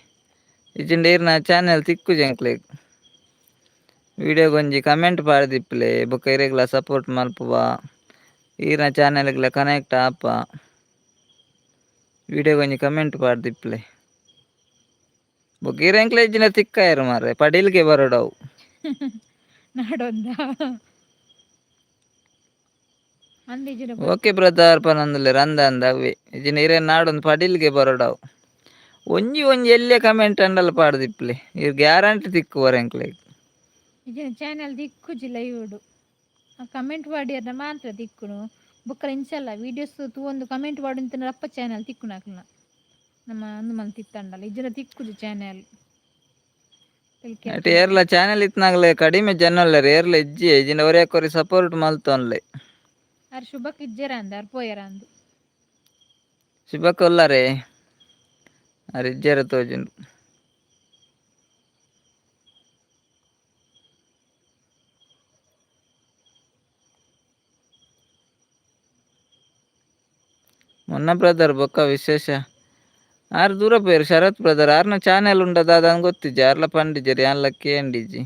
ಇಜ್ಜಿಂಡ ಈರ್ನ ಚಾನೆಲ್ ತಿಕ್ಕುಜಿ ಎಂಕ್ಲೆಗ್ ವೀಡಿಯೋ ಗೊಂಜಿ ಕಮೆಂಟ್ ಪಾಡ್ದಿಪ್ಪುಲೆ ಬೊಕ ಇರೆಗ್ಲ ಸಪೋರ್ಟ್ ಮಲ್ಪುವ ಈರ್ನ ಚಾನೆಲ್ಗ್ಲ ಕನೆಕ್ಟ್ ಆಪ ವೀಡಿಯೋ ಗೊಂಜಿ ಕಮೆಂಟ್ ಪಾಡ್ದಿಪ್ಪುಲೆ ಬೊಕ ಈರ ಎಂಕ್ಲೆ ಇಜ್ಜಿನ ತಿಕ್ಕಾಯರು ಮಾರೆ ಪಡೀಲ್ಗೆ ಬರೋಡವು ನಾಡೊಂದ ಓಕೆ ಬ್ರದರ್ ಪನೊಂದುಲ್ಲೆರ್ ಅಂದ ಅವ್ವೆ ಇಜ್ಜಿನ ಇರೆನ್ ನಾಡೊಂದು ಪಡೀಲ್ಗೆ ಬರೋಡವು ಒಂಜಿ ಎಲ್ಲ್ಯ ಕಮೆಂಟ್ ಅಂಡಲ ಪಾಡ್ದಿಪ್ಪುಲೆ ಇರ್ ಗ್ಯಾರಂಟಿ ತಿಕ್ಕುವರ ಎಂಕ್ಲೆಗ್ ಇಜ್ಜಿನ ಚಾನೆಲ್ ದಿಕ್ಕುಜಿ ಲೈವ್ಡು ಕಮೆಂಟ್ ಪಾಡ್ಯರ್ನ ಮಾತ್ರ ತಿಕ್ಕುನು ಬೊಕ್ಕ ಇಂಚಲ್ಲ ವೀಡಿಯೋಸ್ ತೂವೊಂದು ಕಮೆಂಟ್ ಪಾಡು ಅಪ್ಪ ಚಾನೆಲ್ ತಿಕ್ಕುನ ನಮ್ಮ ಒಂದು ಮಂತ್ ಇತ್ತಂಡಲ್ಲ ಇಜ್ಜನ ತಿಕ್ಕುದು ಚಾನೆಲ್ ಅಟ್ ಏರ್ಲ ಚಾನೆಲ್ ಇತ್ನಾಗ್ಲೆ ಕಡಿಮೆ ಜನ ಅಲ್ಲ ರೀ ಏರ್ಲ ಇಜ್ಜಿ ಇಜಿನ ಒರಿಯಾಕೊರಿ ಸಪೋರ್ಟ್ ಮಲ್ತೊನ್ಲೆ ಆರ್ ಶುಭಕ್ ಇಜ್ಜೆರ ಅಂದ ಆರ್ ಪೋಯರ ಅಂದು ಶುಭಕ್ ಒಲ್ಲಾರೆ ಆರ್ ಇಜ್ಜೆರ ತೋಜುಂಡು ಮೊನ್ನ ಬ್ರದರ್ ಬೊಕ್ಕ ವಿಶೇಷ ಆರು ದೂರ ಪೋಯರು ಶರತ್ ಬ್ರದರ್ ಆರ್ನ ಚಾನೆಲ್ ಉಂಡದ ಅದಂಗೆ ಗೊತ್ತಿಜ್ಜಿ ಆರ್ಲ ಪಂಡಿಜರಿ ಅನ್ಲ ಕೇಂಡಿಜ್ಜಿ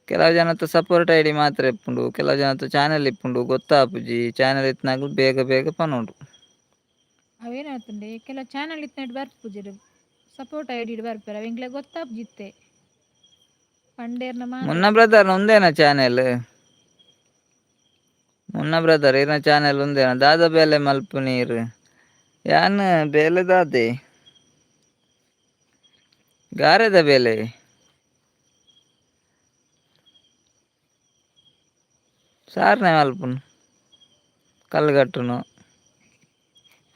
ಕೆಲವು ಜನತ್ತು ಸಪೋರ್ಟ್ ಐಡಿ ಮಾತ್ರ ಇಪ್ಪುಂಡು ಕೆಲವು ಜನತ್ತು ಚಾನೆಲ್ ಇಪ್ಪುಂಡು ಗೊತ್ತಾಪುಜಿ ಚಾನೆಲ್ ಇತ್ನಾಗ ಬೇಗ ಬೇಗ ಪನೋಡು ಅವೇನಾಗ್ತಂಡೆ ಕೆಲವು ಚಾನಲ್ ಇತ್ತಿನಟ್ಟು ಬರ್ಪುಜರು ಸಪೋರ್ಟ್ ಐಡಿ ಬರ್ಪೇರ ಅವೆಂಗ್ಲೆ ಗೊತ್ತಾಪ್ಜಿತ್ತೆ ಪಂಡೇರ್ನ ಮುನ್ನ ಮಾತಾಡು ಬ್ರದರ್ ಒಂದೇನ ಚಾನೆಲ್ ಮುನ್ನ ಬ್ರದರ್ ಇರ್ನ ಚಾನೆಲ್ ಒಂದೇನ ದಾದ ಬೇಲೆ ಮಲ್ಪು ನೀರು ಯಾನ್ ಬೇಲೆ ದಾದೆ ಗಾರೆದ ಬೇಲೆ ಸಾರ್ನೆ ಮಲ್ಪುನು ಕಲ್ಗಟ್ಟುನು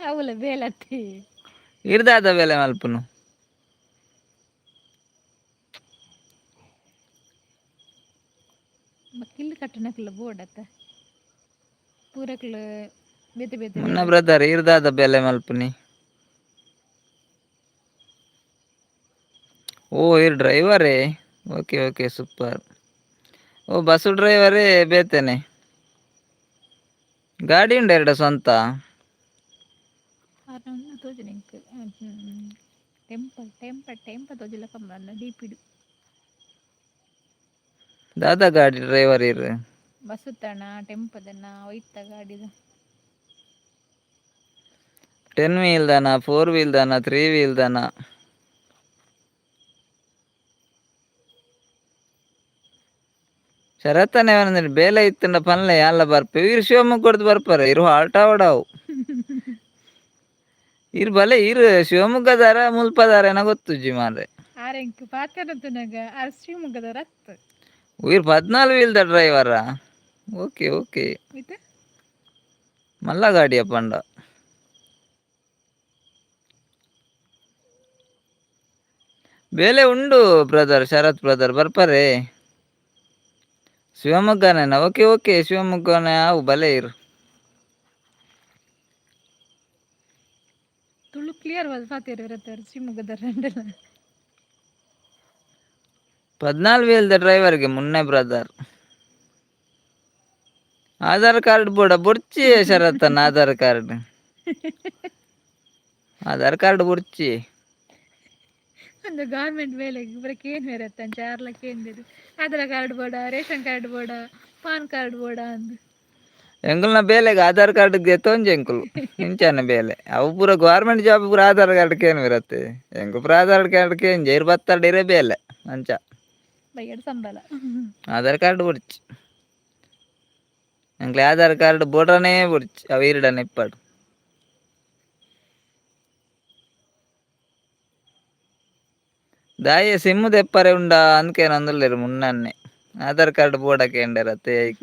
ಅವಲ ಬೇಲತ್ತಿ ಇರ್ದಾದ ಬೇಲೆ ಮಲ್ಪುನು ಕಿಲ್ಲು ಕಟ್ಟನಕ್ಲ ಬೋಡತ್ತ ಪೂರಕ್ಲು ಬೇತೆ ಬೇತೆ ಮುನ್ನ ಬೇಲೆ ಬ್ರದರ್ ಇರ್ದಾದ ಬೇಲೆ ಮಲ್ಪುನಿ ಓ ಇರ್ ಡ್ರೈವರೇ ಓಕೆ ಓಕೆ ಸೂಪರ್ ಓ ಬಸ್ಸು ಡ್ರೈವರೇ ಬೇತೇನೆ ಗಾಡಿ ಉಂಡ ಎರಡ ಸ್ವಂತ ತೋಜುನ ಇಂಕ್ ಟೆಂಪ ತೋಜುಲ ಕಮ್ಮಲ್ಲ ಡೀಪಿಡು ದಾದಾ ಗಾಡಿ ಡ್ರೈವರ್ ಇರ್ ಬಸ್ಸು ತಣ ಟೆಂಪದನ ಒಯ್ತ ಗಾಡಿದ 10 wheel ದಾನ 4 wheel ದಾನ 3 wheel ದಾನ ಶರತ್ತನೆ ಬೇಲೆ ಇತ್ತಂಡ ಪನ್ಲೆ ಯಾನ್ಲ ಬರ್ಪೆ ಇರು ಶಿವಮೊಗ್ಗ ಕೊಡ್ದು ಬರ್ಪಾರ ಇರು ಆಲ್ಟಾವಡಾವು ಇರು ಬಲೆ ಇರು ಶಿವಮೊಗ್ಗದಾರ ಮುಲ್ಪದಾರ ಗೊತ್ತುಜ್ಜಿ ಮಾರ್ರೆ ಆರೆಂಕ್ ಪಾತೆರತುನಗ ಆರ್ ಶಿವಮೊಗ್ಗದ ರತ್ ಇರು 14 wheel ದ ಡ್ರೈವರಾ ಓಕೆ ಓಕೆ ಮಿತ ಮಲ್ಲ ಗಾಡಿಯ ಪಂಡ ಬೇಲೆ ಉಂಡು brother Sharath brother ಬರ್ಪಾರೆ ಶಿವಮೊಗ್ಗನೇನಾ okay okay ಶಿವಮೊಗ್ಗನೇ ಅವು ಬಲೆ ಇರು ತುಳು ಕ್ಲಿಯರ್ ಪಾತೆರ ಇರತ್ತಾರ ಶಿವಮೊಗ್ಗದ ರಂಡಲ 14 wheel ದ ಡ್ರೈವರ್ಗೆ ಮುನ್ನೆ ಬ್ರದರ್ ಆಧಾರ್ ಕಾರ್ಡ್ ಬೊಡ್ಚಿ ಶರತ್ತನ ಆಧಾರ್ ಕಾರ್ಡ್ ಬೊಡ್ಚಿ ಒಂದು ಗೌರ್ಮೆಂಟ್ ಬೇಲೆ ಇಬ್ಬರಕ್ಕೆ ಏನು ಇರತ್ತಂಚ ಆರ್ಲಕ್ಕೆ ಏನಿದೆ ಆಧಾರ್ ಕಾರ್ಡ್ ಬೋಡ ರೇಷನ್ ಕಾರ್ಡ್ ಬೋಡ ಪಾನ್ ಕಾರ್ಡ್ ಬೋಡ ಅಂದು ಎಂಕಲ್ನ ಬೇಲೆಗೆ ಆಧಾರ್ ಕಾರ್ಡ್ ದೆತ್ತೊಂಜಿ ಎಂಕುಲು ಇಂಚಾನೆ ಬೇಲೆ ಅವು ಪೂರ ಗೌರ್ಮೆಂಟ್ ಜಾಬ್ ಪೂರ ಆಧಾರ್ ಕಾರ್ಡ್ ಏನು ಇರತ್ತೆ ಎಂಕು ಪೂರ ಆಧಾರ್ ಕಾರ್ಡ್ ಕೇಂಜ ಇರು ಬತ್ತಾರ್ಡ್ ಬೇಲೆ ಅಂಚ ಬೈಯಡ್ ಸಂಬಳ ಆಧಾರ್ ಕಾರ್ಡ್ ಬೊಡ್ಚಿ ಎಂಕ್ಲೆ ಆಧಾರ್ ಕಾರ್ಡ್ ಬೋಡನೇ ಬೊಡ್ಚಿ ಅವು ಇರ್ಡನೆ ಇಪ್ಪಡು ದಾಯ ಸಿಮ್ಮು ತೆಪ್ಪರೆ ಉಂಡ ಅಂದ್ಕೇನು ಅಂದುಲ್ಲೇರು ಮುನ್ನನ್ನೆ ಆಧಾರ್ ಕಾರ್ಡ್ ಬೋಡಕ್ಕೆ ಎಂಡಿರತ್ತೆ ಐಕ್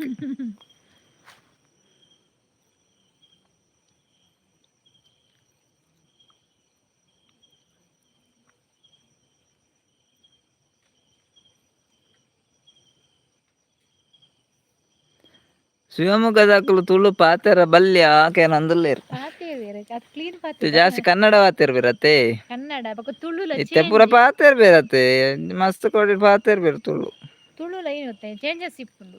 ಶಿವಮೊಗ್ಗದಾಕಲು ತುಳು ಪಾತೆರ ಬಲ್ಯ ಕೇನು ಅಂದುಲ್ಲೇರು ಜಾಸ್ತಿ ಕನ್ನಡ ಪಾತೆರ್ ಬಿರತ್ತೆ ಕನ್ನಡ ಬಕ ತುಳುಲ ಇತ್ತೆ ಪೂರ ಪಾತೆರ್ ಬೇರತ್ತೆ ಮಸ್ತ್ ಕೊಡಿ ಪಾತೆರ್ ಬೇರು ತುಳು ತುಳುಲ ಏನತ್ತೆ ಚೇಂಜಸ್ ಇಪ್ಪುಂಡು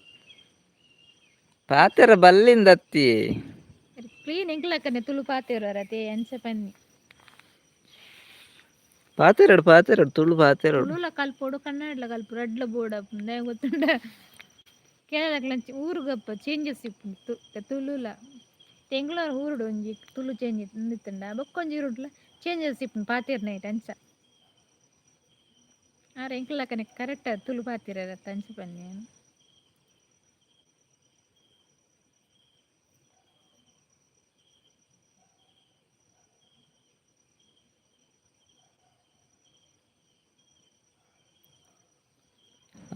ಪಾತೆರ ಬಲ್ಲಿಂದ ಅತ್ತಿ ಕ್ಲೀನ್ ಎಂಕ್ಲಕ್ಕನೆ ತುಳು ಪಾತೆರ್ ವರತೆ ಎಂಚ ಪನ್ನಿ ಪಾತೆರಡು ತುಳು ಪಾತೆರಡು ತುಳುಲ ಕಲ್ಪೋಡು ಕನ್ನಡಲ ಕಲ್ಪು ರಡ್ಲ ಬೋಡ ಪುಂದೆ ಗೊತ್ತುಂಡ ಕೇರಳಕ್ಲಂಚ ಊರುಗಪ್ಪ ಚೇಂಜಸ್ ಇಪ್ಪುಂಡು ತುಳುಲ ತೆಂಗ್ಳೂರು ಊರುಡು ಒಂಜಿ ತುಳು ಚೇಂಜ್ ನಿತ್ತಂಡ ಬೊಕ್ಕೊಂಜಿ ಊರುಡ್ಲ ಚೇಂಜಸ್ ಇಪ್ಪುಂಡು ಪಾತೆರ್ ನೈಟ್ ಅಂಚ ಆರೆ ಎಂಕ್ಲಕ್ಕನೆ ಕರೆಕ್ಟ್ ತುಳು ಪಾತೆರ್ ಇರತ್ತೆ ಅಂಚ ಪನ್ನಿ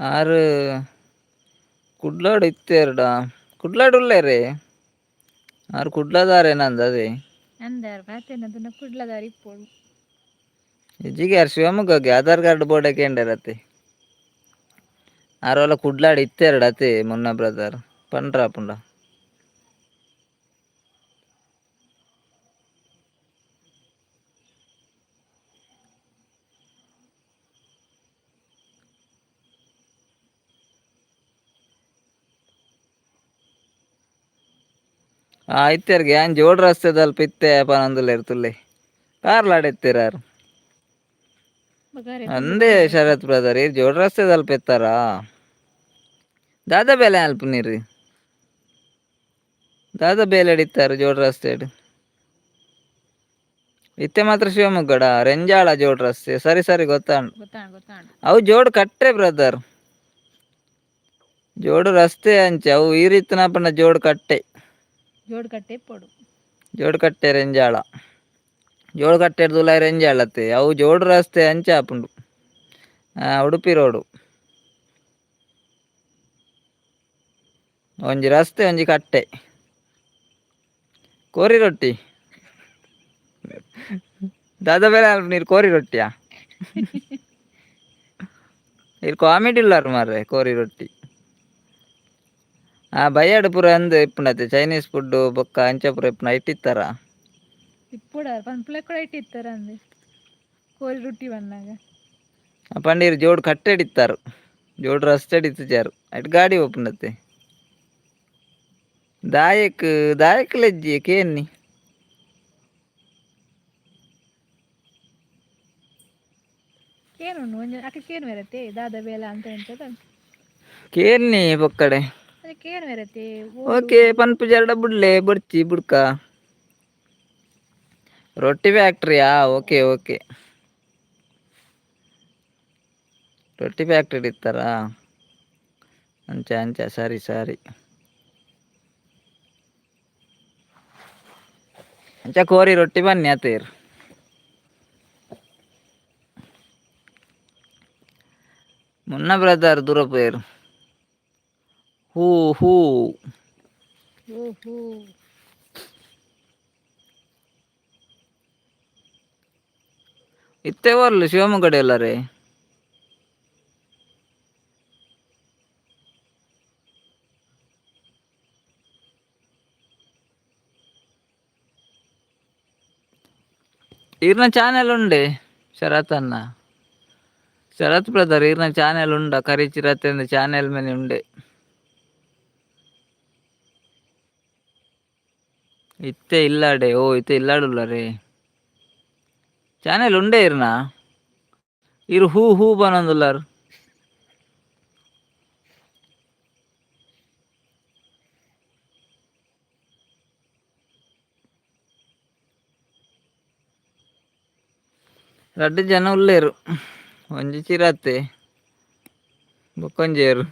ಆರು ಕುಡ್ಲಾಡು ಇತ್ತೆರ್ಡ ಕುಡ್ಲಾಡು ಉಳ್ಳೇರಿ ಆರು ಕುಡ್ಲದಾರೆ ನಂದು ಅದೇ ಅಂದಾರ ಪಾತೆರ್ನ ಕುಡ್ಲದಾರ ಇಪ್ಪೋಡು ಹೆಜ್ಜಿಗೆ ಯಾರು ಶಿವಮೊಗ್ಗಕ್ಕೆ ಆಧಾರ್ ಕಾರ್ಡ್ ಬೋರ್ಡಕ್ಕೆ ಎಂಡರತ್ತೆ ಆರೋಲ ಕುಡ್ಲಾಡಿ ಇತ್ತೆರಡು ಅತೆ ಮುನ್ನ ಬ್ರದರ್ ಪಂಡ್ರ ಪುಂಡ ಇತ್ತೆರ್ಗೆ ಏನ್ ಜೋಡ್ ರಸ್ತೆದಲ್ಲಿ ಇತ್ತೆ ಪನೊಂದುಲ್ಲ ಇರ್ತುಲ್ಲೆ ಕಾರ್ಲಾಡೆತ್ತೀರಾರು ಬಗಾರೆ ಅಂದೇ ಶರತ್ ಬ್ರದರ್ ಈ ಜೋಡ್ ರಸ್ತೆದಲ್ಲಿ ಎತ್ತಾರಾ ದಾದಾ ಬೇಲೆ ಅಲ್ಪ ನೀರು ದಾದಾ ಬೇಲೆ ಹಿಡಿತಾರೆ ಜೋಡ್ ರಸ್ತೆ ಇತ್ತೆ ಮಾತ್ರ ಶಿವಮೊಗ್ಗಡ ರೆಂಜಾಳ ಜೋಡ್ ರಸ್ತೆ ಸರಿ ಸರಿ ಗೊತ್ತಾಂಡು ಗೊತ್ತಾಂಡು ಅವು ಜೋಡ್ ಕಟ್ಟೆ ಬ್ರದರ್ ಜೋಡು ರಸ್ತೆ ಅಂಚೆ ಅವು ಈ ರೀತಿ ಪಂಡ ಜೋಡ್ ಕಟ್ಟೆ ಜೋಡ್ ಕಟ್ಟೆ ಪೋಡು ಜೋಡ್ ಕಟ್ಟೆ ರೆಂಜಾಳ ಜೋಡ್ ಕಟ್ಟೆ ದುಲಾಯಿ ರೆಂಜಾಳತ್ತೆ ಅವು ಜೋಡು ರಸ್ತೆ ಅಂಚೆ ಆಪುಂಡು ಉಡುಪಿ ರೋಡು ಒಂಜಿ ರಸ್ತೆ ಒಂಜಿ ಕಟ್ಟೆ ಕೋರಿ ರೊಟ್ಟಿ ದಾದಾ ಬೇರೆ ಅಲ್ಪ ನೀರು ಕೋರಿ ರೊಟ್ಟಿಯಾ ಇಲ್ಲಿ ಕಾಮಿಡಿ ಇಲ್ಲಾರು ಮಾರ್ರೆ ಕೋರಿ ರೊಟ್ಟಿ ಬಯ್ಯಾಡು ಪೂರ ಅಂದು ಇಪ್ಪುಂಡತೆ ಚೈನೀಸ್ ಫುಡ್ ಬೊಕ್ಕ ಅಂಚ ಪೂರ ಇಪ್ಪುನ ಇಟ್ಟಿತ್ತಾರ ಇಪ್ಪುಡ ಪನ್ಪುಲೆ ಕೂಡ ಇಟ್ಟಿತ್ತಾರ ಅಂದೆ ಕೋರಿ ರೊಟ್ಟಿ ಬಂದಾಗ ಪಂಡೀರು ಜೋಡು ಕಟ್ಟೆ ಹಿಡಿತ್ತಾರು ಜೋಡು ರಸ್ತೆ ಹಿಡಿತಾರು ಅಟ್ ಗಾಡಿ ಒಪ್ಪುಂಡತೆ ದಾಯಕ್ ಲೆಜ್ಜಿ ಕೇನ್ನಿ ಕೇನು ಒಂಜ ಅಕ್ಕ ಕೇನು ಬರತ್ತೆ ದಾದ ಬೇಲ ಅಂತ ಎಂತದ ಕೇನ್ನಿ ಬೊಕ್ಕಡೆ ಅದೇ ಕೇನು ಬರತ್ತೆ ಓಕೆ ಪನ್ಪು ಜರ್ಡ ಬುಡ್ಲೆ ಬಡ್ಚಿ ಬುಡ್ಕ ರೊಟ್ಟಿ ಫ್ಯಾಕ್ಟ್ರಿಯಾ ಓಕೆ ಓಕೆ ರೊಟ್ಟಿ ಫ್ಯಾಕ್ಟ್ರಿ ಹಿಡಿತಾರಾ ಅಂಚ ಅಂಚ ಸರಿ ಸರಿ ಅಂಚ ಕೋರಿ ರೊಟ್ಟಿ ಬನ್ನಿ ಆತೇರು ಮುನ್ನ ಬ್ರದರ್ ದೂರ ಪೋಯರು ಹೂ ಓಹೋ ಇತ್ತೆ ಬರ್ಲು ಶಿವಮೊಗ್ಗಡೆ ಎಲ್ಲರೇ ಈರ್ನ ಚಾನೆಲ್ ಉಂಡೆ ಶರತ್ ಅನ್ನ ಶರತ್ ಬ್ರದರ್ ಈರ್ನ ಚಾನೆಲ್ ಉಂಡ ಕರಿಚಿರತ್ತೆ ಚಾನೆಲ್ ಮೇಲೆ ಉಂಡೆ ಇತ್ತೆ ಇಲ್ಲಾಡೆ ಇತ್ತೆ ಇಲ್ಲಾಡುಲ್ಲ ರೇ ಚಾನೆಲ್ ಉಂಡೆ ಇರ್ನ ಇರು ಹೂ ಬನೊಂದುಲ್ಲಾರು ರಡ್ಡು ಜನ ಉಲ್ಲೇರು ಒಂಜಿ ಚಿರತ್ತೆ ಬೊಕ್ಕೊಂಜೇರು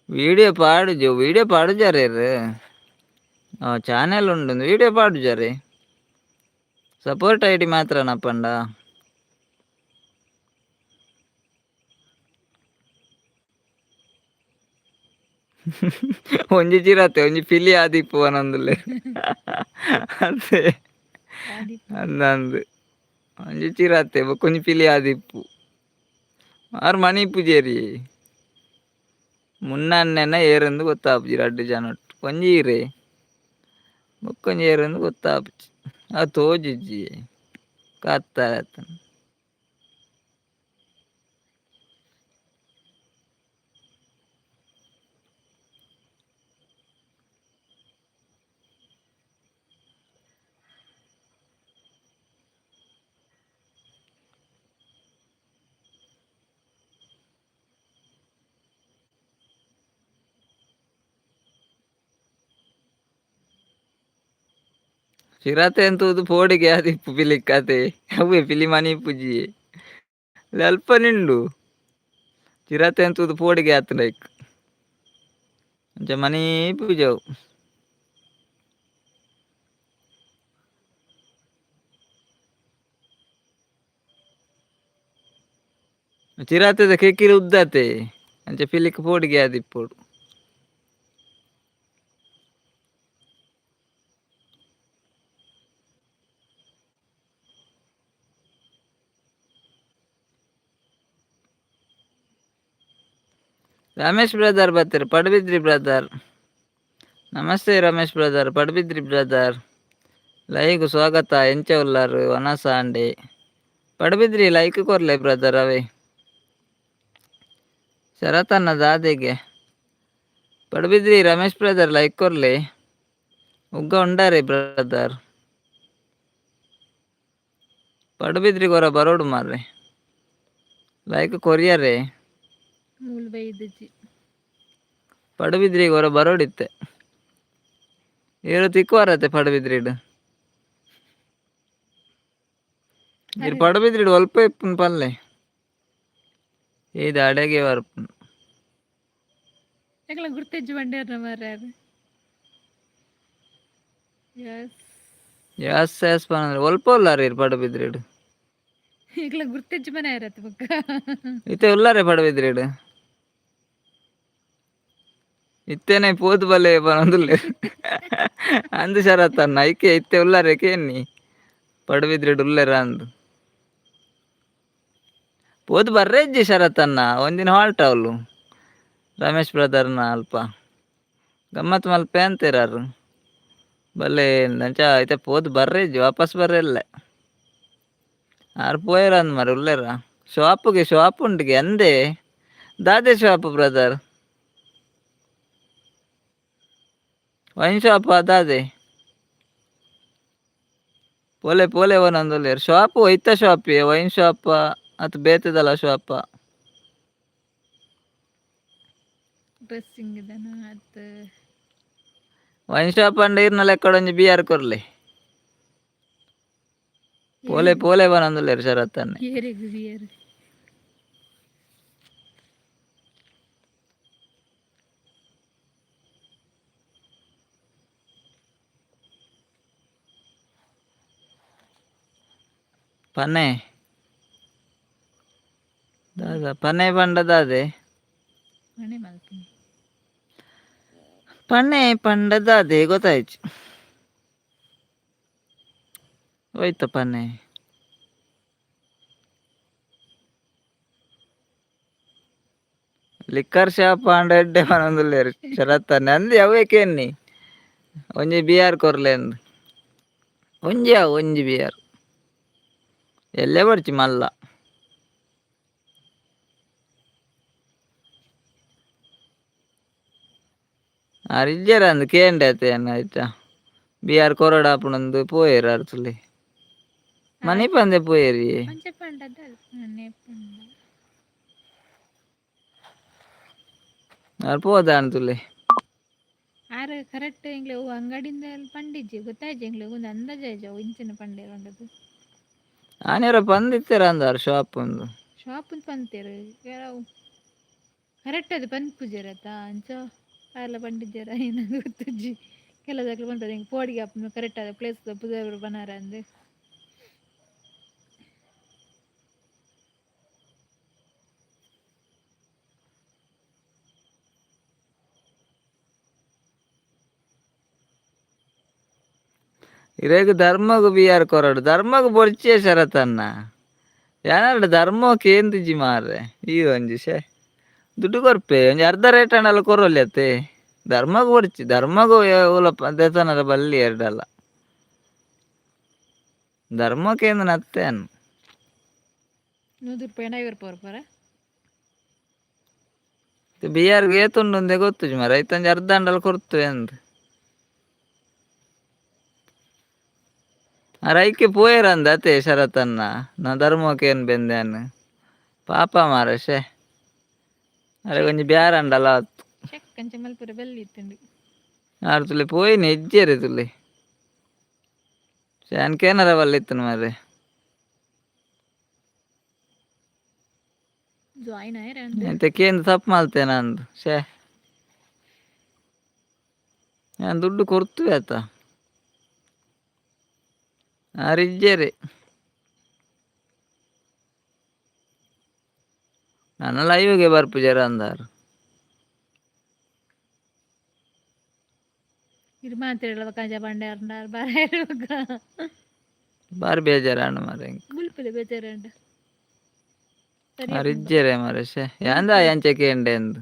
వీడియో పాడు రే ఛానల్ ఉంటుంది వీడియో పాడు జరే సపోర్ట్ ఐడి మాత్ర నప్పండా ಒಂಜಿ ಚಿರತೆ ಒಂಜಿ ಪಿಲಿ ಆದಿಪ್ಪು ಅನೊಂದುಲ್ಲೆ ಅದೇ ಅಂದಂದು ಒಂಜಿ ಚಿರತೆ ಬೊಕ್ಕೊಂಜಿ ಪಿಲಿ ಆದಿಪ್ಪು ಆರು ಮಣಿ ಪೂಜೇರಿ ಮುನ್ನನ್ನೆನ ಏರೆಂದು ಗೊತ್ತಾಪುಜಿ ರಡ್ಡು ಜನೊಟ್ಟು ಕೊಂಜೀರೆ ಬೊಕ್ಕೊಂಜಿ ಏರೆಂದು ಗೊತ್ತಾಪುಜಿ ಆ ತೋಜುಜ್ಜಿ ಕತ್ತಾಯತನ ಚಿರತೆ ಅಂತೂ ಪೋಡಿಗೆ ಆದಿಪ್ಪು ಪಿಲಿ ಕತೆ ಅವೇ ಪಿಲಿ ಮನಿ ಪೂಜಿ ಅಲ್ಪ ನಿಂಡು ಚಿರತೆ ಅಂತೂ ಪೋಡಿಗೆ ಆತ ಲೈಕ್ ಅಂಚ ಮನಿ ಪೂಜವು ಚಿರತೆದ ಕೆಕ್ಕಿರಿ ಉದ್ದತೆ ಅಂಚ ಪಿಲಿಕ್ ಪೋಡಿಗೆ ಆದಿಪ್ಪೋಡು ರಮೇಶ್ ಬ್ರದರ್ ಬರ್ತೀರಿ ಪಡುಬಿದ್ರಿ ಬ್ರದರ್. ನಮಸ್ತೆ Ramesh brother, Padubidri brother. Like ಸ್ವಾಗತ ಎಂಚ ಉಲ್ಲಾರು ವನಸ ಅಂಡೆ ಪಡುಬಿದ್ರಿ ಲೈಕ್ ಕೊರ್ಲೆ ಬ್ರದರ್ ಅವೇ ಶರತನ್ನ ದಾದೆಗೆ ಪಡುಬಿದ್ರಿ ರಮೇಶ್ ಬ್ರದರ್ ಲೈಕ್ ಕೊರ್ಲೆ ಉಗ್ಗ ಉಂಡಾರೆ ಬ್ರದರ್. ಪಡುಬಿದ್ರಿ ಗೊರ ಬರೋಡು ಮಾರ್ರೆ ಲೈಕ್ ಕೊರಿಯರೆ ಮೂಲ್ ಬೈದಜ್ಜಿ ಪಡುಬಿದ್ರಿ ಗೊರ ಬರೋಡಿತ್ತೆ ಏರು ತಿಕ್ಕುವಾರತ್ತೆ ಪಡುಬಿದ್ರಿಡು ಇರು ಪಡುಬಿದ್ರಿಡು ಒಲ್ಪ ಇಪ್ಪುನ್ ಪಲ್ಲೆ ಇದು ಅಡೆಗೆ ವರ್ಪುನ್ ಯಾಕಲ ಗುರ್ತಜ್ಜಿ ಬಂಡ್ಯಾರ ಮಾರ್ರೆ ಅದು. ಯಸ್ ಯಸ್ ಪನಂದ್ರೆ ಒಲ್ಪ ಉಲ್ಲಾರೆ ಇರು ಪಡುಬಿದ್ರಿಡು ಈಗಲ ಗುರ್ತಜ್ಜಿ ಮನೆ ಇರತ್ತೆ ಬುಕ್ಕ ಇತ್ತೆ ಉಲ್ಲಾರೆ ಪಡುಬಿದ್ರಿಡು ಇತ್ತೇನೆ ಪೋದು ಬಲೆ ಪನೊಂದುಲ್ಲೆ ಅಂದು ಶರತ್ತನ್ನ ಐಕೆ ಇತ್ತೆ ಉಲ್ಲಾರೆ ಕೇನಿ ಪಡುಬಿದ್ರಿಡು ಉಲ್ಲೆರ ಅಂದು ಪೋದು ಬರ್ರೆಜ್ಜಿ ಶರತ್ತನ್ನ ಒಂದಿನ ಹಾಲ್ಟ್ ಅವಳು ರಮೇಶ್ ಬ್ರದರ್ನ ಅಲ್ಪ ಗಮ್ಮತ್ ಮಲ್ಪೆ ಅಂತೀರಾರು ಬಲ್ಲೆ ನಂಚ ಐತೆ ಪೋದು ಬರ್ರೆಜ್ಜಿ ವಾಪಸ್ ಬರ್ರೆಲ್ಲ ಆರು ಪೋಯರ ಅಂದ್ ಮರ ಉಲ್ಲೆರ ಶಾಪ್ ಉಂಟಿಗೆ ಅಂದೆ ದಾದೆ ಶಾಪ್ ಬ್ರದರ್ ವೈನ್ ಶಾಪ್ ದಾದೆ ಪೋಲೆ ಪೋಲೆ ಒಂದೊಂದುಲ್ಲೇರು ಶಾಪ್ ಒಯ್ತ ಶಾಪ್ ವೈನ್ ಶಾಪ್ ಅದು ಬೇತದಲ್ಲ ಶಾಪ ಡ್ರೆಸ್ಸಿಂಗ್ ಇದನ್ನ ಅದು ವೈನ್ ಶಾಪ್ ಅಂಡ್ ಇರ್ನಲ್ಲ ಎಕ್ಕಡೊಂಜಿ ಬಿಯರ್ ಕೊರ್ಲೆ ಪೋಲೆ ಪೋಲೆ ಬನೊಂದುಲ್ಲೇರು ಶರತ್ತನ್ನೆ ಏರಿಗೂ ಬಿಯರ್ ಪನೆ ದಾದ ಪನೆ ಪಂಡ ದಾದೆ ಮನೆ ಮಲ್ಪನೆ ಪನೆ ಪಂಡ ದಾದೆ ಗೊತ್ತಾಯ್ತು ಹೋಯ್ತ ಪನೆ ಲಿಕ್ಕರ್ ಶಾಪ್ ಅಂಡ ಎಡ್ಡೆ ಮನೊಂದುಲ್ಲೇರು ಶರತ್ತನ್ನೆ ಅಂದು ಯಾವೇಕೇನಿ ಒಂಜಿ ಬಿಯರ್ ಕೊರ್ಲೆ ಅಂದು ಒಂಜಿ ಬಿಯರ್ ಎಲ್ಲೇ ಬರ್ಚಿ ಮಲ್ಲ ಅರಿಜ್ಜರ ಅಂದು ಕೇಂಡೆ ಅನ್ನ ಆಯ್ತಾ ಬಿಯರ್ ಕೊರಡಾಪುಣಂದು ಪೋಯೇರು ಅರ್ತುಲಿ ಮನಿ ಪಂದೆ ಪೋಯೇರಿ ಮಂಚ ಪಂಡದ ಮನೆ ಪಂಡ ಅವ್ರು ಪೋದ ಅಂತುಲೆ ಆರು ಕರೆಕ್ಟ್ ಎಂಗ್ಲೆ ಓ ಅಂಗಡಿಯಿಂದ ಪಂಡಿಜ್ಜಿ ಗೊತ್ತಾಯ್ತು ಎಂಗ್ಲೆ ಒಂದು ಅಂದಾಜ ಇಂಚಿನ ಪಂಡೆ ಉಂಡದು ಆನೆರ ಪಂದಿತ್ತೀರ ಅಂದಾರು ಶಾಪ್ ಒಂದು ಶಾಪ್ ಪಂತೇರು ಯಾರು ಕರೆಕ್ಟ್ ಅದು ಪಂದ್ ಪೂಜಾರತ್ತ ಅಂಚ ಎಲ್ಲ ಪಂಡಿದ್ದಾರ ಏನಾದ್ರು ಗೊತ್ತಜ್ಜಿ ಕೆಲದಾಗ್ಲು ಬಂತದ ಹಿಂಗೆ ಪೋಡಿಗೆ ಅಪ್ಪನ ಕರೆಕ್ಟ್ ಆದ ಪ್ಲೇಸ್ ಪೂಜಾರು ಬನಾರ ಅಂದೆ ಇರೇಗ ಧರ್ಮಗು ಬಿಯರ್ ಕೊರಡು ಧರ್ಮಗು ಬೊರ್ಚೆ ಶರತನ್ನ ಯಾನಲ್ಡ ಧರ್ಮಕ್ಕೆ ಏಂದಿಜ್ಜಿ ಮಾರ್ರೆ ಈ ಒಂಜಿ ಶೇ ದುಡ್ಡು ಕೊರ್ಪೆ ಒಂಜಿ ಅರ್ಧ ರೇಟ್ ಹಣ್ಣಲ್ಲ ಕೊರೊಲ್ಯತ್ತೆ ಧರ್ಮಗು ಬೊಡ್ಚಿ ಧರ್ಮಗು ಉಲಪ ದೇತನದ ಬಲ್ಲಿ ಎರಡಲ್ಲ ಧರ್ಮಕ್ಕೆ ಏನು ನತ್ತೇನು 100 ರೂಪಾಯಿ ಐವತ್ತು ರೂಪಾಯಿ ಬಿಯರ್ಗೆ ಏತುಂಡು ಗೊತ್ತು ಮರ ಐತಂಜಿ ಅರ್ಧ ಹಂಡಲ್ ಕೊರ್ತು ಎಂದ್ ರೈಕೆ ಪೋಯರಂದ ಅತೆ ಶರತನ್ನ ನಾ ಧರ್ಮಕ್ಕೆ ಏನು ಬೆಂದೇನು ಪಾಪ ಮಾರ ಶೇ ಅರೆ ಒಂಜಿ ಬ್ಯಾರ ಅಂಡಲ್ಲ ಚೆಕ್ ಕಂಚ ಮಲ್ಪುರ ಬೆಲ್ಲಿ ಇತ್ತಂಡು ಆರು ತುಲೆ ಪೋಯಿನಿ ಹೆಜ್ಜೆರೆ ತುಲೆ ಶಾನ್ಕೇನರ ಬಲ್ಲಿತ್ತು ಮಾರೆ ಜಾಯಿನ್ ಆಯ್ರ ಎಂತಕ್ಕೇನು ತಪ್ಪು ಮಾಡ್ತೇನೆ ಅಂದು ಶೇ ನಾನು ದುಡ್ಡು ಕೊಡ್ತು ಆಯ್ತ ಆರಿಜ್ಜೇರಿ ನನ್ನ ಲೈವ್ಗೆ ಬರ್ಪುಜಾರ ಅಂದಾರು ಇದು ಮಾತಿರಲ್ಲ ಕಾಂಜ ಬಂಡೆ ಅಂಡಾರ ಬಾರ ಬಾರಿ ಬೇಜಾರ ಅಣ್ಣ ಮಾರೆ ಮುಲ್ಪದೆ ಬೇಜಾರಂಡ ಆರಿಜ್ಜೇರೆ ಮಾರೆ ಶೇ ಯಾಂದ ಯಾಂಚೆ ಕೇಂಡೆ ಅಂದು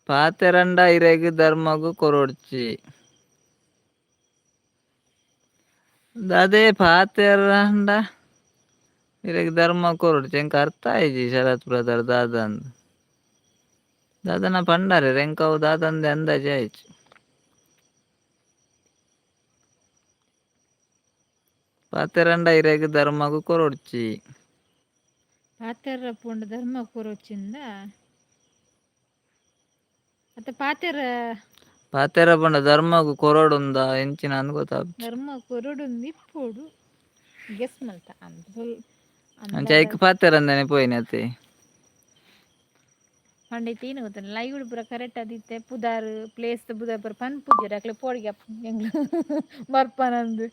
ಪಾತೆರಂಡ ಇರೆಗ್ ಧರ್ಮಗು ಕೊರೊಡ್ಚಿ. ದಾದೆ ಪಾತೆರಂಡ ಇರೆಗ್ ಧರ್ಮ ಕೊರೊಡ್ಚಿ ಎಂಕ್ ಅರ್ಥ ಆಯ್ಜಿ ಶರತ್ ಬ್ರದರ್ ದಾದಂದ್. ದಾದನ ಪಂಡಾರೆ ಎಂಕವು ದಾದಂದೆ ಅಂದಾಜಿ ಆಯ್ಚಿ. ಪಾತೆರಂಡ ಇರೆಗ್ ಧರ್ಮಗು ಕೊರೊಡ್ಚಿ. ಪಾತೆರ ಪೋಂಡ ಧರ್ಮ ಕೊರೊಚ್ಚಿಂದ ಅತ್ತ ಪಾತೆರ ಪಂಡ ಧರ್ಮಗು ಕೊರೊಡುಂದ ಎಂಚಿನ ಗೊತ್ತಾಗ್ಚಿ. ಧರ್ಮ ಕೊರೊಡುಂದು ಇಪ್ಪೊಡು ಗೆಸ್ ಮಲ್ತ ಅಂಚ ಐಕ್ ಪಾತೆರಂದನೆ ಪೋಯಿನಿ ಅತೆ. ಪಂಡ ಏನು ಗೊತ್ತ ಲೈವ್ ಪೂರ ಕರೆಕ್ಟ್ ಆದಿತ್ತೆ ಪುದಾರ್ ಪ್ಲೇಸ್ ಪುದಾರ್ ಪೂರ ಪನ್ಪುಜೆರ್ ಅಕ್ಲೆ ಪೋಡಿಗೆ ಎಂಗ್ಲು ಬರ್ಪನಂದ್.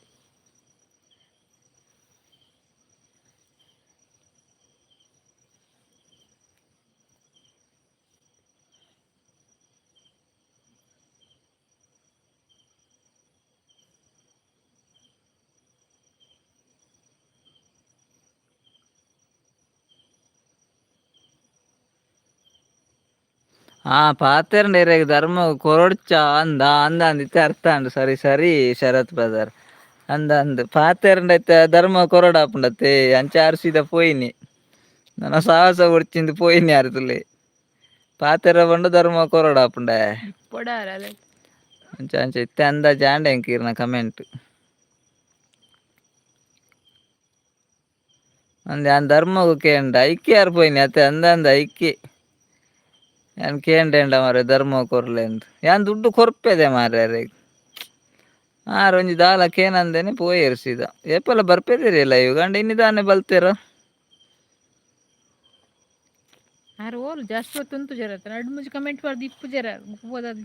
ಪಾತೆರಂಡ ಇರೆಗ್ ಧರ್ಮಗು ಕೊರೊಡ್ಚ ಅಂದ ಅಂದಿತ್ತೆ ಅರ್ಥ ಉಂಡು. ಸರಿ ಸರಿ ಶರತ್ ಬ್ರದರ್ ಅಂದ್ ಪಾತೆರಂಡ ಐತೆ ಧರ್ಮ ಕೊರೊಡಾಪುಂಡತೆ ಅಂಚ ಆರ್ ಸೀದಾ ಪೋಯಿನಿ. ನನ ಸಾಹಸ ಕೊರ್ಚಿಂದ್ ಪೋಯಿನಿ ಆರ್ ತುಲೆ ಪಾತೆರ ಪಂಡ ಧರ್ಮ ಕೊರೊಡಾಪುಂಡೆ ಅಂಚ ಅಂಚ ಇತ್ತೆ ಅಂದಾಜಿ ಆಂಡ ಎಂಕ್ ಇರ್ನ ಕಮೆಂಟ್. ಅಂದೆ ಆನ್ ಧರ್ಮಗು ಕೇಂಡ ಐಕೆ ಆರ್ ಪೋಯಿನಿ ಅತೆ ಅಂದಂದ ಐಕೆ ಯಾನ್ ಕೇಂಡೆಂಡ ಮಾರೆ ಧರ್ಮ ಕೊರ್ಲೆಂದು ಯಾನ್ ದುಡ್ಡು ಕೊರ್ಪೆದೆ ಮಾರ್ರೆ. ಆರ್ ಒಂಜಿ ದಾಲ ಕೇನಂದೇನೆ ಪೋಯೆರ್ ಸೀದಾ ಏಪಲ ಬರ್ಪೆದಿರಿ ಲೈವ್ ಗಂಡ ಇನ್ನಿ ದಾನೆ ಬಲ್ತೆರ. ಆರು ಓಲ್ ಜಾಸ್ತಿ ಹೊತ್ತು ಉಂತುಜೆರ್ ಅತ್ತ ನಡು ಮುಜಿ ಕಮೆಂಟ್ ಬರ್ದು ಇಪ್ಪುಜೆರ ಓದದ್.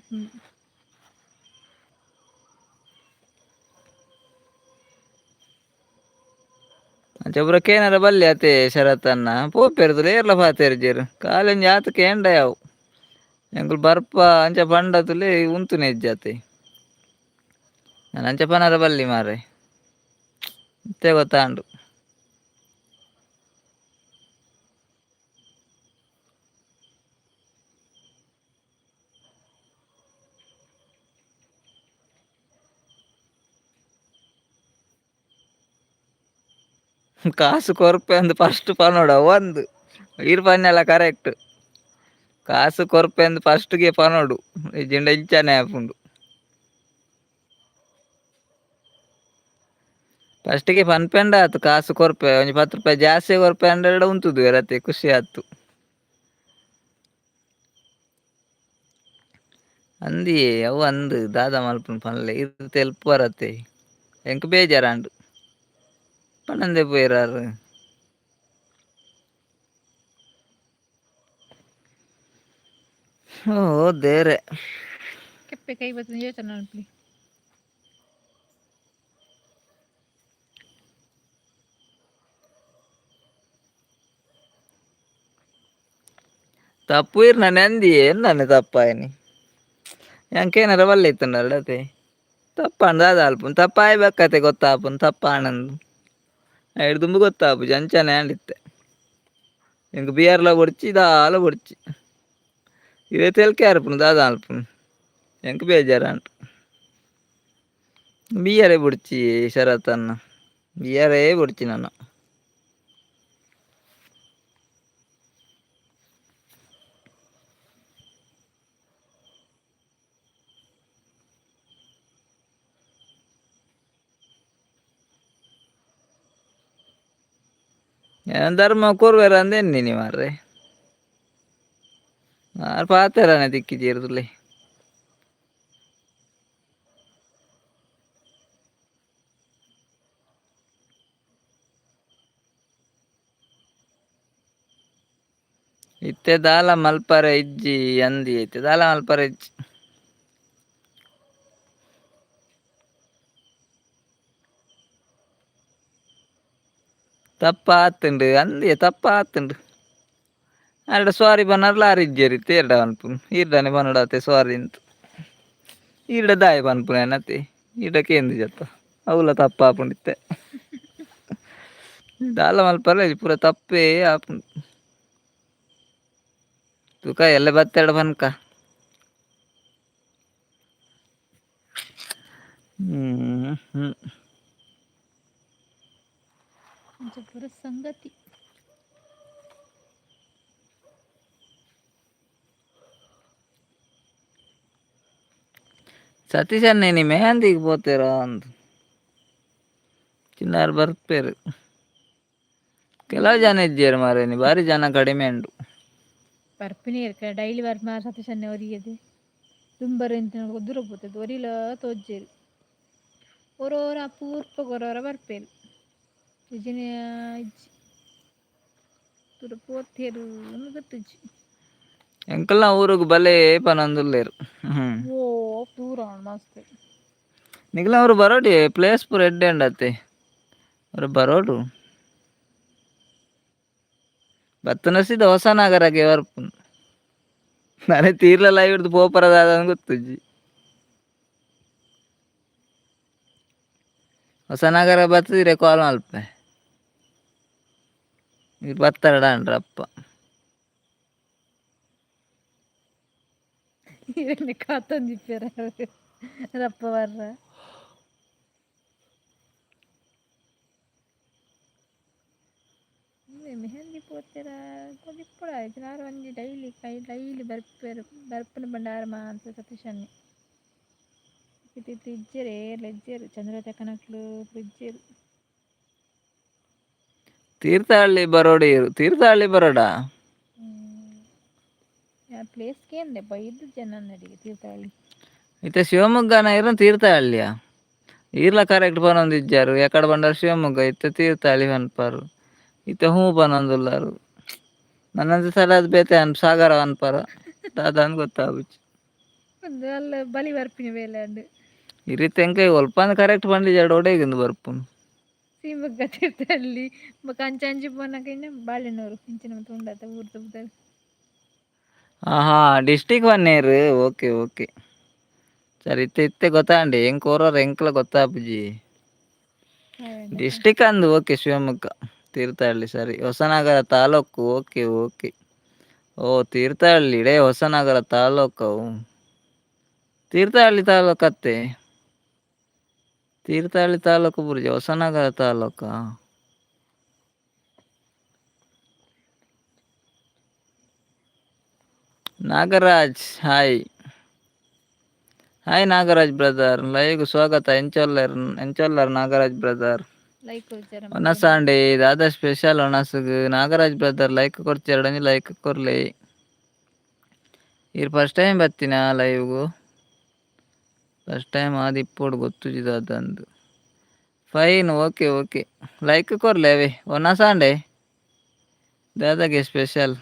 ಅಂಚ ಪೂರ ಕೇನರ ಬಲ್ಲಿ ಅತೆ ಶರತ್ತನ್ನ ಪೋಪೆರ್ದುಲೆ ಏರ್ಲ ಪಾತೆರ್ಜೆರ್ ಕಾಲೆಂಜಿ ಆತ್ ಕೇಂಡ ಯಾವು ಎಂಕುಲು ಬರ್ಪ ಅಂಚ ಪಂಡತುಲೆ ಉಂತುನೆ ಇಜ್ಜತೆ. ನಾನು ಅಂಚ ಪನರ ಬಲ್ಲಿ ಮಾರೆ ಇತ್ತೆ ಗೊತ್ತಾಂಡು. ಕಾಸು ಕೊರ್ಪೆ ಅಂದ್ ಫಸ್ಟ್ ಪನೋಡ ಒಂದು ಈರ್ ಪನ್ನೆಲ ಕರೆಕ್ಟ್. ಕಾಸು ಕೊರ್ಪೆ ಅಂದ್ ಫಸ್ಟ್ಗೆ ಪನೋಡು ಇಜ್ಜಿಂಡ ಇಂಚಾನೆ ಆಪುಂಡು. ಫಸ್ಟ್ಗೆ ಪನ್ಪೆಂಡ ಆತು ಕಾಸು ಕೊರ್ಪೆ ಒಂಜಿ 10 ರೂಪಾಯಿ ಜಾಸ್ತಿ ಕೊರ್ಪೆ ಅಂಡ ಉಂತುದು ರತೆ ಖುಷಿ ಆತು. ಅಂದಿ ಅವು ಅಂದ್ ದಾದ ಮಲ್ಪುನ ಪನ್ಲೆ ಇರ್ ತೆಲ್ಪು ಬರತೆ ಎಂಕ್ ಬೇಜಾರಾಂಡು ಪನಂದೆ ಪೋಯೆರಾರ್. ಓ ದೇರೆ ಕೆಪ್ಪೆ ಕೈ ಬತ್ತುನ ಯೋಚನೆ ಮಲ್ಪುಲಿ. ತಪ್ಪು ಇರ್ ನಾನು ಅಂದಿ ಎನ್ನನೆ ತಪ್ಪಾಯನಿ ಎಂಕೇನಾರ ಬಲ್ಲೆ ಇತ್ತಂಡತೆ ತಪ್ಪಂಡ ದಾದ ಅಲ್ಪುನ್ ತಪ್ಪಾಯ್ ಬೆಕ್ಕತೆ ಗೊತ್ತಾಪುನ್ ತಪ್ಪಾನಂದು ಐಡ್ ದುಂಬು ಗೊತ್ತಾಪುಜಿ ಅಂಚನೆ ಆಂಡಿತ್ತೆ ಎಂಕ್ ಬಿಯರ್ಲ ಕೊಡ್ಚಿ ದಾಲ ಕೊಡ್ಚಿ ಇರೆ ತೆಲ್ಕೆ ಆರ್ಪುನು ದಾದ ಅಲ್ಪುನು ಎಂಕ್ ಬೇಜಾರಾಂಡು. ಬಿಯರೇ ಬುಡ್ಚಿ ಶರತ್ತನ್ನ ಬಿಯರೇ ಬುಡ್ಚಿ ನಾನು. ಧರ್ಮ ಕೊರ್ವೆರ ಅಂದ್ ಎನ್ನಿನಿ ಮಾರ್ರೆ ಆರ್ ಪಾತೆರನೆ ತಿಕ್ಕಿಜೇರುದುಲೆ. ಇತ್ತೆ ದಾಲ ಮಲ್ಪರೆ ಇಜ್ಜಿ ಅಂದಿ ಐತೆ ದಾಲ ಮಲ್ಪರೆ ಇಜ್ಜಿ ತಪ್ಪ ಆತುಂಡು ಅಂದಿ ತಪ್ಪ ಆತುಂಡು ಆಂಡ ಸ್ವಾರಿ ಪನ್ನರ್ ಲಾರಿ ಇಜ್ಜೆರ್ ತೇರ್ಡ ಪನ್ಪುನು ಈರ್ಡನೆ ಪನೊಡತೆ ಸ್ವಾರಿ ಅಂತು ಈರ್ಡ ದಾಯೆ ಪನ್ಪುನೆ ಅತೆ ಈರ್ಡ ಕೇಂದು ಜತ್ತ ಅವಲ ತಪ್ಪ ಆಪುಂಡು ಇತ್ತೆ ದಾಲ ಮಲ್ಪರೆ ಪೂರ ತಪ್ಪೇ ಆಪುಂಡು ತುಕ ಎಲ್ಲ ಬತ್ತೆಡ ಪನ್ಕ ಹ್ಮ್ ಹ್ಮ್ ಪೂರ ಸಂಗತಿ. ಸತೀಶ್ ಅಣ್ಣ ನೀ ಮೆಹಂದಿಗೆ ಪೋತೇರಾ ಅಂತ ಚಿನ್ನಾರು ಬರ್ಪೇರು. ಕೆಲವು ಜನ ಇದ್ದೀರು ಮಾರೆ, ನೀ ಭಾರಿ ಜನ ಕಡಿಮೆ ಉಂಟು. ಬರ್ಪಿನಿ ಡೈಲಿ ಬರ್ಪ ಸತೀಶ್ ಅಣ್ಣ ಒರಿಯದು ದುಂಬರು ಅಂತ ದೂರ ಪೋತದ್ದು ಒರಿಲ ತೋಜೇರು ಒರೋರ ಅಪೂರ್ಪ ಗೊರೋರ ಬರ್ಪೇರು ಇಜ್ಜಿನ ಇಜ್ಜಿ ದೂರ ಪೋತೇರು ಗೊತ್ತಿಜ್ಜಿ ಎಂಕಲ್ನ ಊರಿಗೆ ಬಲೆ ಪನಂದುಲ್ಲೇರು. ಓ ದೂರ ಮಸ್ತ್ ನಿಖಿಲ ಅವರು ಬರೋಡಿ ಪ್ಲೇಸ್ ಪೂರ ಎಡ್ಡೆ ಉಂಡತ್ತೆ ಅವರು ಬರೋಡು ಬತ್ತನಸಿದ ಹೊಸ ನಗರಕ್ಕೆ ಬರ್ಪು ನಾನೇ ತೀರ್ಲೆಲ್ಲ ಇಡ್ದು ಪೋಪರದ ಗೊತ್ತುಜ್ಜಿ. ಹೊಸ ನಗರ ಬತ್ತದಿರೆ ಕಾಲ್ ಮಲ್ಪೆ ಇವ್ರು ಬತ್ತಾರಡಾನ್ರ ಅಪ್ಪ ಇವನ್ನೇ ಕಾತೊಂದಿಪ್ಪೇರ ರಪ್ಪ ಬರ್ರ ಮೆಹಂದಿ ಪೋತೆರ ಕೊದಿಪ್ಪಳ ಆಯ್ತು ಒಂಜಿ ಡೈಲಿ ಬರ್ಪನ ಬಂಡಾರ ಮಾತ ಸತೀಶನ್ನಿ ಇಜ್ಜೆರೆ ಲೆಜ್ಜೆರು ಚಂದ್ರ ತಕ್ಕನಕ್ಲು ಫ್ರಿಜ್ಜೆರು ತೀರ್ಥಹಳ್ಳಿ ಬರೋಡಿ ತೀರ್ಥಹಳ್ಳಿ ಬರೋಡ ಪ್ಲೇಸ್ಗೆ ಅಂದೆಪ್ಪ ಇದ್ದು ಜನ ನಡಿಗೆ ತೀರ್ಥಹಳ್ಳಿ ಇತ್ತೆ ಶಿವಮೊಗ್ಗನ ಇರೋ ತೀರ್ಥಹಳ್ಳಿಯ ಈರ್ಲ ಕರೆಕ್ಟ್ ಪನೊಂದು ಇಜ್ಜಾರು ಎಕಡೆ ಬಂಡಾರ ಶಿವಮೊಗ್ಗ ಇತ್ತೆ ತೀರ್ಥಹಳ್ಳಿ ಅನ್ಪಾರು ಇತ್ತೆ ಹೂ ಪನೊಂದುಲ್ಲಾರು ನನ್ನದು ಸಲ ಅದು ಬೇತೆ ಸಾಗರ ಅನ್ಪಾರ ದಾದಾನ್ ಗೊತ್ತಾಗುಚ್ಚು ಒಂದು ಅಲ್ಲ ಬಲಿ ಬರ್ಪಿನ ಬೇಲೆ ಅಂಡು ಈ ರೀತಿ ಎಂಕ ಒಲ್ಪಂದು ಕರೆಕ್ಟ್ ಬಂದು ಎರಡು ಒಡೆಗಿಂದು ಬರ್ಪುನು ಶಿವಮೊಗ್ಗ ತೀರ್ಥಹಳ್ಳಿ ಕಂಚಂಚಿ ಪೋನಕೈನ ಬಾಳೆನೂರು ಇಂಚಿನ ಮತ್ತೆ ಉಂಡಾತ ಊರು ತಪ್ಪುತ್ತಾರೆ. ಹಾ ಡಿಸ್ಟಿಕ್ ಬನ್ನೇರು ಓಕೆ ಓಕೆ ಸರಿ ಇತ್ತೆ ಗೊತ್ತಾಂಡಿ ಹೆಂಗ್ ಕೋರೋರು ಹೆಂಕ್ಲ ಗೊತ್ತಾಪುಜಿ ಡಿಸ್ಟಿಕ್ ಅಂದು ಓಕೆ ಶಿವಮೊಗ್ಗ ತೀರ್ಥಹಳ್ಳಿ ಸರಿ ಹೊಸನಗರ ತಾಲೂಕು ಓಕೆ ಓಕೆ ಓ ತೀರ್ಥಹಳ್ಳಿ ಡೇ ಹೊಸನಗರ ತಾಲೂಕವು ತೀರ್ಥಹಳ್ಳಿ ತಾಲೂಕು ಅತ್ತೆ ತೀರ್ಥಹಳ್ಳಿ ತಾಲೂಕು ಬುರ್ಜಿ Hosanagara taluk Nagaraj hi Nagaraj brother live ಸ್ವಾಗತ ಎಂಚೊಲ್ಲರ್ ನಾಗರಾಜ್ ಬ್ರದರ್ ಲೈಕ್ ವಿಚಾರ ಒನಸಾಂಡೆ ದಾದಾ ಸ್ಪೆಷಲ್ ಒನಸುಗ್ ನಾಗರಾಜ್ ಬ್ರದರ್ ಲೈಕ್ ಕೊಡ್ತಿರಡನಿ ಲೈಕ್ ಕೊರ್ಲಿ ಇರ್ ಫಸ್ಟ್ ಟೈಮ್ ಬತ್ತಿನ ಲೈವ್ಗೂ ಫಸ್ಟ್ ಟೈಮ್ ಆದಿ ಇಪ್ಪೋಡು ಗೊತ್ತುಜಿದ ಅದಂದು ಫೈನ್ ಓಕೆ ಓಕೆ ಲೈಕ್ ಕೊರ್ಲೆ ಅವೇ ಒನಸಾಂಡೆ ದಾದಾಗೆ ಸ್ಪೆಷಲ್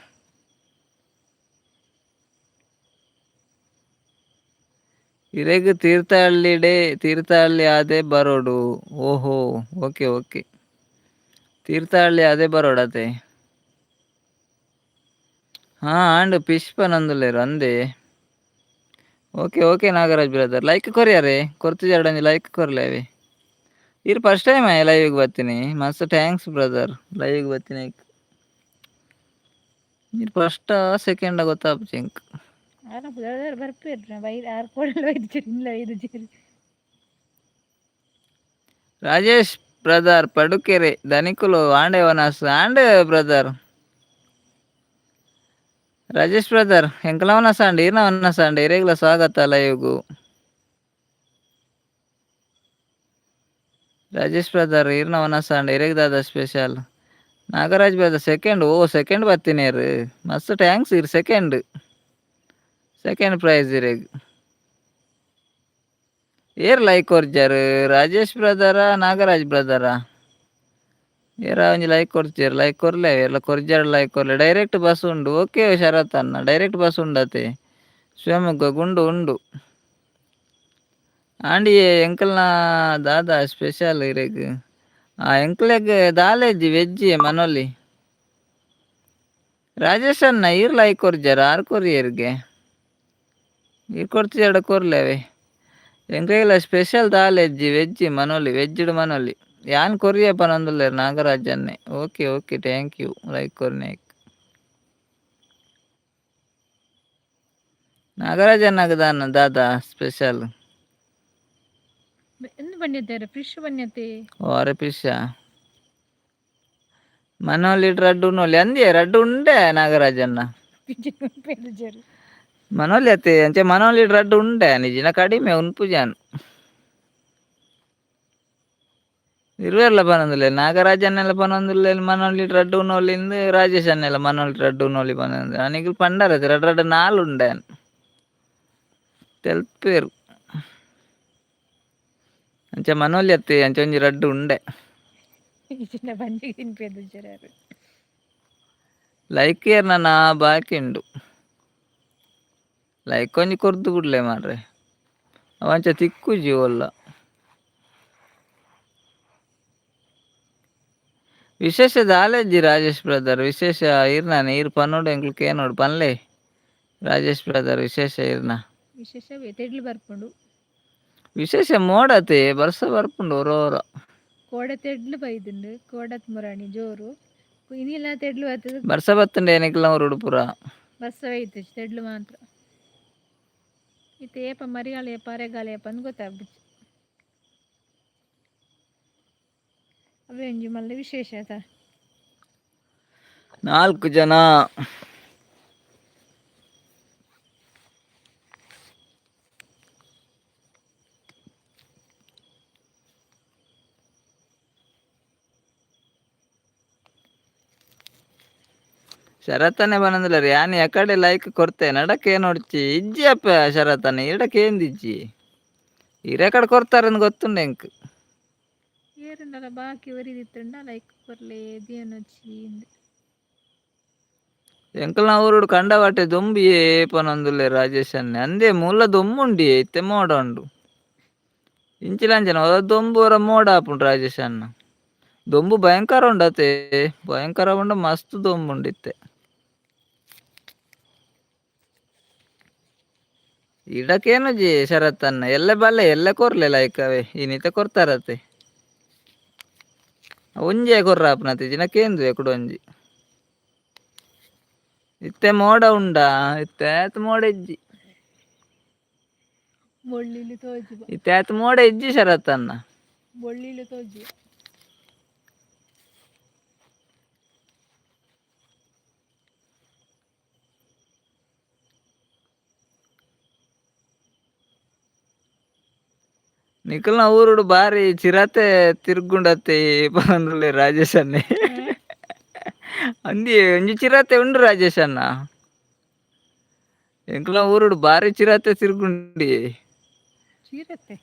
ಇರೆಗ್ ತೀರ್ಥಹಳ್ಳಿ ಅದೇ ಬರೋಡು ಓಹೋ ಓಕೆ ಓಕೆ ತೀರ್ಥಹಳ್ಳಿ ಅದೇ ಬರೋಡತೆ ಆಂಡ್ ಫಿಶ್ ಪನೊಂದುಲ್ಲೆರ್ ಅಂದೆ okay okay Nagaraj brother like ಕೊರಿಯಾರೆ ಕೊರ್ತಿಜಾರ್ಡಂಜಿ ಲೈಕ್ ಕೊರ್ಲೆ ಅವೆ ಇರ್ ಫಸ್ಟ್ ಟೈಮ್ ಲೈವ್ಗೆ ಬರ್ತೀನಿ ಮಸ್ತ್ ಥ್ಯಾಂಕ್ಸ್ ಬ್ರದರ್ ಲೈವ್ಗೆ ಬರ್ತೀನಿ ಇರ್ ಫಸ್ಟ್ ಸೆಕೆಂಡ್ ಗೊತ್ತಾಪುಜೆಂಕ್ ರಾಜೇಶ್ ಬ್ರದರ್ ಪಡುಕೆರೆ ಧನಿಕುಲು ಆಂಡೆ ವನಸ್ ಆಂಡೆ ಬ್ರದರ್ ರಾಜೇಶ್ ಬ್ರದರ್ ಎಂಕಲವನ ಸಾಂಡೆ ಇರ್ನವನ ಸಾಂಡೆ ಇರೇಗ್ಲ ಸ್ವಾಗತ ಲೈವ್ಗೂ ರಾಜೇಶ್ ಬ್ರದರ್ ಇರ್ನವನ ಸಾಂಡೆ ಇರೇಗ್ ದಾದ ಸ್ಪೆಷಲ್ ನಾಗರಾಜ್ ಬ್ರದರ್ ಸೆಕೆಂಡ್ ಬರ್ತೀನಿ ಮಸ್ತ್ ಥ್ಯಾಂಕ್ಸ್ ಇರ್ ಸೆಕೆಂಡ್ ಪ್ರೈಸ್ ಇರೇಗ್ ಏರ್ ಲೈಕ್ ಕೊರ್ಜಾರು ರಾಜೇಶ್ ಬ್ರದರ ನಾಗರಾಜ್ ಬ್ರದರ ಏರ ಒಂಜಿ ಲೈಕ್ ಕೊರ್ಚೇರು ಲೈಕ್ ಕೊರ್ಲೆ ಎಲ್ಲ ಕೊರ್ಜಾಡ್ ಲೈಕ್ ಕೊರ್ಲೆ ಡೈರೆಕ್ಟ್ ಬಸ್ ಉಂಡು ಓಕೆ ಶರತ್ ಅನ್ನ ಡೈರೆಕ್ಟ್ ಬಸ್ ಉಂಡತೆ ಶಿವಮೊಗ್ಗ ಗುಂಡು ಉಂಡು ಆಂಡಿ ಎಂಕಲ್ನ ದಾದಾ ಸ್ಪೆಷಲ್ ಇರೇಗ್ ಎಂಕ್ಲೆಗ್ ದಾಲೆಜ್ಜಿ ವೆಜ್ಜಿ ಮನೊಲಿ ರಾಜೇಶ್ ಅನ್ನ ಈರ್ ಲೈಕ್ ಕೊರ್ಜಾರ ಆರ್ ಕೊರಿಯರ್ಗೆ ಈರ್ ಕೊರ್ತಿಜಾಡ ಕೊರ್ಲೆವೆ ಎಂಕ್ಲೆಗ್ಲ ಸ್ಪೆಷಲ್ ದಾಲೆಜ್ಜಿ ವೆಜ್ಜಿ ಮನೊಲಿ ವೆಜ್ಜಿಡ್ ಮನೊಲಿ ಯಾನ್ ಕೊರಿಯ ಪನೊಂದುಲ್ಲೆರ್ ನಾಗರಾಜ್ ಅನ್ನೆ okay okay thank you like ಕೊರ್ನೇಕ್ ನಾಗರಾಜ್ ಅನ್ನಗ ದಾನ ದಾದಾ ಸ್ಪೆಷಲ್ എന്ത് പണിയത്തേരെ ഫിഷ് പണിയത്തെ ఓరే పిష మనోళ్ళు ఇటు రడ్డు ఉన్నోళ్ళు అంది రడ్డు ఉండే నాగరాజన్న ಪೆರುಜರು మనోళ్ళు ఎత్తే అంటే మనోళ్ళు ఇటు రడ్డు ఉండే నిజన కడిಮೆ ಉನ್ಪುಜಾನ್ ఇరువేర్ల పనందులే నాగరాజన్నెల పనందులే మనోళ్ళు ఇటు రడ్డు ఉన్నోళ్ళు రాజేష్ అన్నెల మనోళ్ళు ఇటు రడ్డు ఉన్నోళ్ళు పనంది నీకు పండారు రెడ్డు రెడ్డు నాలు ఉండే తెలిపారు అంటే మనోళ్ళు ఎత్తే అంటే కొంచెం రడ్డు ఉండే చిన్న పంచి తినిపేరు ಲೈಕ್ ಏರ್ ನನ್ನ ಬಾಕಿಂಡು ಲೈಕ್ ಕೊಂಚ ಕೊರ್ದು ಬಿಡ್ಲೆ ಮಾಡ್ರೆ ಅವಂಚ ತಿಕ್ಕು ಜೀವಲ್ಲ ವಿಶೇಷ ದಾಲೆಜ್ಜಿ ರಾಜೇಶ್ ಬ್ರದರ್ ವಿಶೇಷ ಇರ್ನಾನೆ ಇರ್ ಪನ್ನೋಡು ಎಂಕ್ಲಕ್ಕೆ ಏನೋಡು ಪನ್ಲೆ ರಾಜೇಶ್ ಬ್ರದರ್ ವಿಶೇಷ ಇರ್ನ ವಿಶೇಷವೇ ತೆಡ್ಲು ಬರ್ಪುಂಡು ವಿಶೇಷ ಮೋಡತೆ ಬರ್ಸ ಬರ್ಪುಂಡು ಹೊರ ಕೋಡ ತೆಡ್ಲು ಬೈದುಂಡು ಕೋಡತ್ ಮುರಾಣಿ ಜೋರು ಇನ್ನಿಲ್ಲ ತೆಡ್ಲು ಬರ್ತದೆ ಬರ್ಸ ಬತ್ತುಂಡೆ ಏನಕ್ಕೆಲ್ಲ ಹೊರಡು ಪುರ ಬಸ್ಸ ಐತೆ ತೆಡ್ಲು ಮಾತ್ರ ಇತ್ತು ಏಪ ಮರಿಗಾಲ ಏಪ ಅರೆಗಾಲ ಏಪ ಅಂತ ಗೊತ್ತಾಗ್ಬಿಟ್ಟು ಅವೇ ಒಂಜಿ ಮಲ್ಲ ವಿಶೇಷ ಆತ 4 ಜನ ಶರತ್ತನೆ ಬನಂದಿಲ್ಲ ರೀ ಯಾನ್ ಎಕಡೆ ಲೈಕ್ ಕೊಡ್ತೆ ನಡಕ್ಕೆ ನೋಡ್ಚಿ ಇಜ್ಜಿ ಅಪ್ಪ ಶರತ್ತನೆ ಇಡಕ್ಕೆ ఏందిಜ್ಜಿ ಇರೆಕಡೆ ಕೊಡ್ತಾರని ಗೊತ್ತುಂಡೆ ಎಂಕ್ ಏರುಂಡಲ ಬಾಕಿ ಒರಿದಿತ್ತುಂಡ ಲೈಕ್ ಕೊರ್ಲೆ ದೇನೊಚ್ಚಿಂದು ಎಂಕಲ್ನ ಊರುಡು ಕಂಡವಾಟೆ ದೊಂಬಿ ಪನೊಂದುಲ್ಲೆ ರಾಜೇಶ್ ಅನ್ನೆ ಅಂದೇ ಮುಲ್ಲ ದೊಂಬುಂಡಿ ಇತ್ತೆ ಮೋಡ ಉಂಡು ಇಂಚಿಲಂಚನ ದೊಂಬು ಹೊರ ಮೋಡ ಆಪುಂಡು ರಾಜೇಶ್ ಅನ್ನ ದೊಂಬು ಭಯಂಕರ ಉಂಡತೆ ಭಯಂಕರ ಉಂಡ ಮಸ್ತ್ ದೊಂಬು ಉಂಡಿತ್ತೆ ಇಡಕೇನು ಜಿ ಶರತ್ತನ್ನ ಎಲ್ಲ ಬಲ್ಲೆ ಎಲ್ಲ ಕೊರ್ಲೆ ಲೈಕ್ ಅವೇ ಇನ್ನಿತ ಕೊರ್ತಾರತ್ತೆ ಒಂಜೆ ಕೊರ್ರ ಆಪನತೆ ಜಿನಕೇಂದು ಎಕಡು ಒಂಜಿ ಇತ್ತೆ ಮೋಡ ಉಂಡ ಇತ್ತೆ ಮೋಡ ಇಜ್ಜಿ ಬೊಳ್ಳಿಲು ತೋಜಿ ಇತ್ತೆ ಮೋಡ ಇಜ್ಜಿ ಶರತ್ತನ್ನ ಬೊಳ್ಳಿಲು ತೋಜಿ ನಿಖಲ್ನ ಊರುಡು ಬಾರಿ ಚಿರತೆ ತಿರ್ಗುಂಡತ್ತೆ ಪಂದ್ರಲೆ ರಾಜೇಶ್ ಅನ್ನೆ ಅಂದಿ ಒಂಜಿ ಚಿರತೆ ಉಂಡು ರಾಜೇಶ್ ಅನ್ನ ಎಂಕ್ಲ ಊರುಡು ಬಾರಿ ಚಿರತೆ ತಿರ್ಗುಂಡಿ ಚಿರತೆ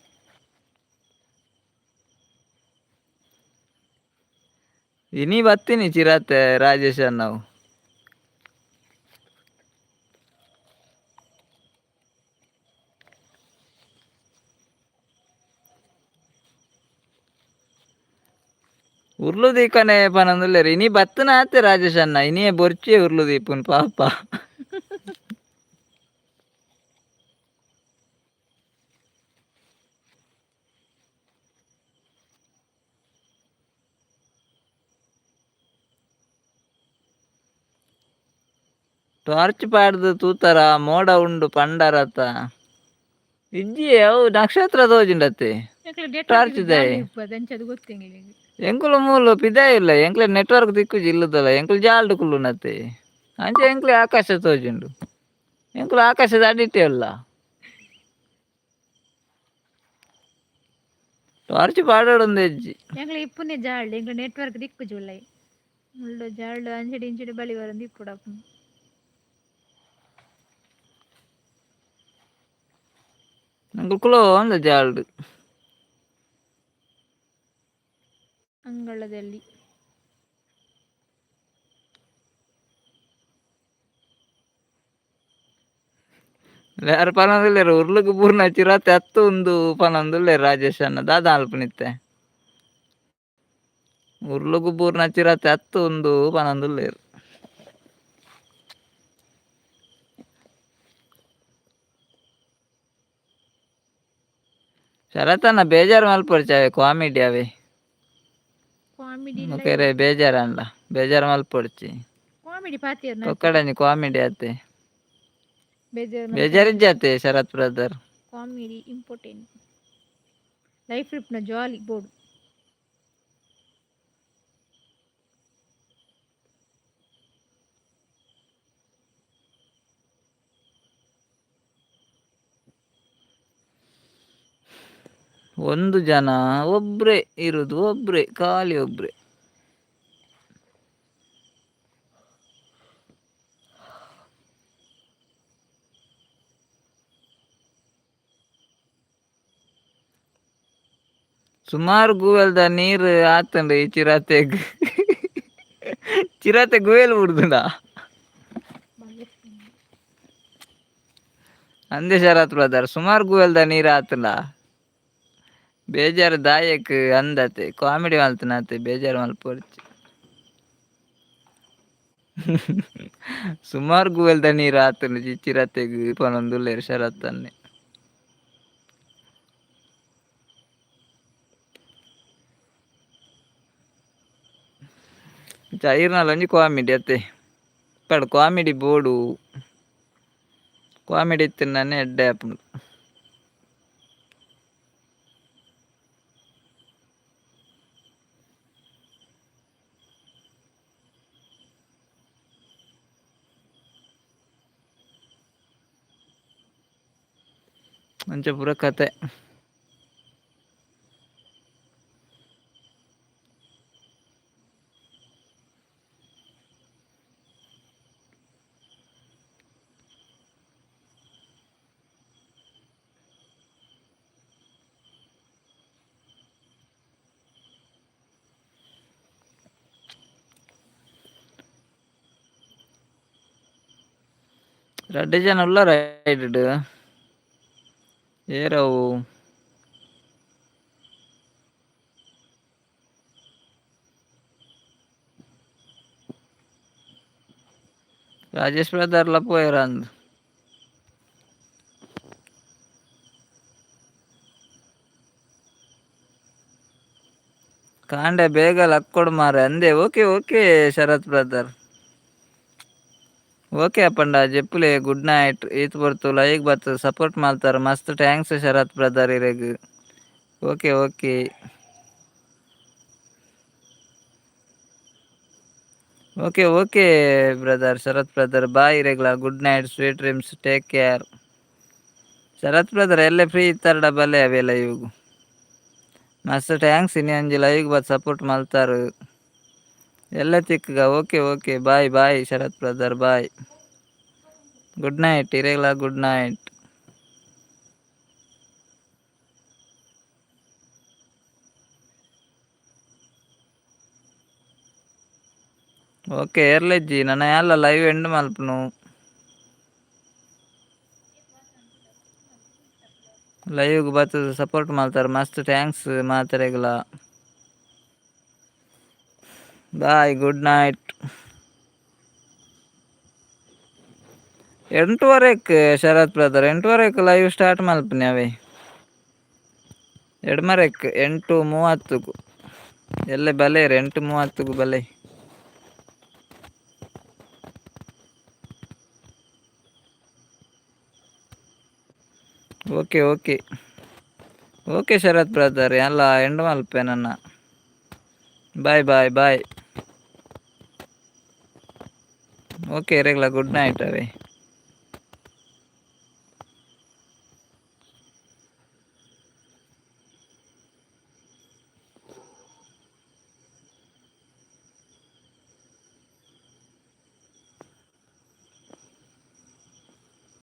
ಇನಿ ಬತ್ತೀನಿ ಚಿರತೆ ರಾಜೇಶ್ ನಾವು ఉర్లు దీకనే పనందులేరు ఇని బత్తన ఆతే రాజేష్ అన్న ఇని బొర్చి ఉర్లు దీపున్ పాప ಟಾರ್ಚ್ ಪಾಡ್ದು ತೂತರ ಮೋಡ ಉಂಡು ಪಂಡರತ ಇಜ್ಜಿ ಅವು ನಕ್ಷತ್ರ ತೋಜಿಂಡತ್ತೆ ಟಾರ್ಚ್ ದೇ ಎಂಕುಲು ಮೂಲು ಪಿದೇ ಇಲ್ಲ ಎಂಕ್ಲೆ ನೆಟ್ವರ್ಕ್ ದಿಕ್ಕು ಜಿಲ್ಲುದಲ್ಲ ಎಂಕುಲು ಜಾಲ್ಡು ಕುಲ್ಲುನತ್ತೆ ಅಂಚೆ ಎಂಕ್ಲೆ ಆಕಾಶ ತೋಜುಂಡು ಎಂಕುಲು ಆಕಾಶದ ಅಡಿಟೆ ಇಲ್ಲ ಟಾರ್ಚ್ ಪಾಡೋಡೊಂದು ಹೆಜ್ಜಿ ಎಂಕ್ಲೆ ಇಪ್ಪುನೆ ಜಾಲ್ಡು ಎಂಕ್ಲೆ ನೆಟ್ವರ್ಕ್ ದಿಕ್ಕು ಜುಲ್ಲೈ ಮುಳ್ಳು ಜಾಲ್ಡು ಅಂಚಡಿ ಇಂಚಡಿ ಬಳಿ ವರಂದು ಇಪ್ಪುಡಪ್ಪು ನಂಗೆ ಕುಲೋ ಒಂದು ಜಾಲ್ಡು ಅಂಗಳದಲ್ಲಿ ಯಾರು ಪನಂದುಲ್ಲೇರು ಉರ್ಲುಗು ಪೂರ್ಣ ಚಿರತೆ ಹತ್ತು ಒಂದು ಪನಂದುಲ್ಲೇರು ರಾಜೇಶ್ ಅನ್ನ ದಾದ ಅಲ್ಪನಿತ್ತೆ ಉರ್ಲುಗು ಪೂರ್ಣ ಚಿರತೆ ಹತ್ತು ಒಂದು ಪನಂದುಲ್ಲೇರು ಶರತ್ತನ್ನ ಬೇಜಾರು ಮಲ್ಪಡ್ಚಾವೆ ಕಾಮಿಡಿ ಅವೇ ಕಾಮಿಡಿ ಮುಖೇರೆ ಬೇಜಾರ ಅಲ್ಲ ಬೇಜಾರು ಮಲ್ಪಡ್ಚಿ ಕಾಮಿಡಿ ಪಾತಿಯರ್ ಒಕ್ಕಡನಿ ಕಾಮಿಡಿ ಆತೆ ಬೇಜಾರು ಬೇಜಾರಿಜ್ಜಾತೆ ಶರತ್ ಬ್ರದರ್ ಕಾಮಿಡಿ ಇಂಪಾರ್ಟೆಂಟ್ ಲೈಫ್ ಟ್ರಿಪ್ನ ಜಾಲಿ ಬೋಡು. ಒಂದು ಜನ ಒಬ್ರೆ ಇರುದು, ಒಬ್ರೆ ಖಾಲಿ ಒಬ್ರೆ. ಸುಮಾರು ಗೂವೆಲ್ದ ನೀರು ಆತಂಡ್ರೆ ಈ ಚಿರತೆಗ್ ಚಿರತೆ ಗುಯಲ್ ಬಿಡ್ದುಂಡ ಅಂದೆ ಶರತ್ ಬ್ರದರ್ ಸುಮಾರು ಗೂವೆಲ್ದ ನೀರು ಆತಂಡ ಬೇಜಾರು ದಾಯಕ್ ಅಂದತೆ ಕಾಮಿಡಿ ಮಲ್ತನತೆ ಬೇಜಾರು ಮಲ್ಪೊರ್ಚಿ ಸುಮಾರು ಗೂವೆಲ್ದ ನೀರು ಆತಂಡ ಚಿರತೆಗ್ ಪನೊಂದುಲ್ಲೇರು ಶರತ್ ಅನ್ನೆ. ಚೈರ್ನಲ್ಲ ಒಂಜಿ ಕಾಮಿಡಿ ಅತ್ತೆ ಪಡ್ ಕಾಮಿಡಿ ಬೋಡು ಕಾಮಿಡಿ ಇತ್ತಿನ ಎಡ್ಡೆ ಆಪುಂಡು. ಅಂಚ ಪೂರ ಕತೆ. ರಡ್ಡ್ ಜನ ಉಲ್ಲ ರೈಡ್ ಏರವು ರಾಜೇಶ್ ಬ್ರದರ್ಲ ಪೋಯರ ಅಂದ್ ಕಾಂಡೆ ಬೇಗ ಲಕ್ಕೊಡು ಮಾರೆ ಅಂದೆ. Okay okay Sharath brother okay ಅಪ್ಪಂಡ ಜೆಪ್ಪುಲೆ ಗುಡ್ ನೈಟ್ ಈತ್ ಬರ್ತು ಲೈಕ್ ಬರ್ತದೆ ಸಪೋರ್ಟ್ ಮಾಡ್ತಾರೆ ಮಸ್ತ್ ಥ್ಯಾಂಕ್ಸ್ ಶರತ್ ಬ್ರದರ್ ಇರೆಗ್. Okay okay okay okay brother Sharath brother bye ಇರೆಗ್ಲ good night sweet dreams take care. Sharath brother ಎಲ್ಲೇ ಫ್ರೀ ಇತ್ತಾರ ಬಲ್ಲೆ ಅವೇ ಲೈವ್ ಮಸ್ತ್ ಥ್ಯಾಂಕ್ಸ್ ಇನಿ ಒಂಜಿ ಲೈವ್ ಬತ್ ಸಪೋರ್ಟ್ ಮಲ್ತಾರು ಎಲ್ಲ ತಿಕ್ಕಗ. Okay okay bye bye Sharath brother bye good night ಇರೆಗ್ಲ ಗುಡ್ ನೈಟ್. ಓಕೆ ಏರ್ಲೆಜ್ಜಿ ನನ್ನ ಯಾಲ ಲೈವ್ ಎಂಡ್ ಮಲ್ಪುನು ಲೈವ್ಗೆ ಬರ್ತದೆ ಸಪೋರ್ಟ್ ಮಾಡ್ತಾರೆ ಮಸ್ತ್ ಥ್ಯಾಂಕ್ಸ್ ಮಾತಾರೆಗ್ಲ ಬಾಯ್ ಗುಡ್ ನೈಟ್. 8:30 ಶರತ್ ಬ್ರದರ್ 8:30 ಲೈವ್ ಸ್ಟಾರ್ಟ್ ಮಲ್ಪನೆ ಅವೇ ಎಡ್ಮರೆಕ್ 8:30 ಎಲ್ಲೆ ಬಲೇರು 8:30 ಬಲೆ. Okay okay okay Sharath brother ಎಲ್ಲ ಎಂಡ್ ಮಲ್ಪೆ ನನ್ನ ಬಾಯ್ ಬಾಯ್ ಬಾಯ್. ಓಕೆ ರೆಗ್ಲ ಗುಡ್ ನೈಟ್ ಅವೇ.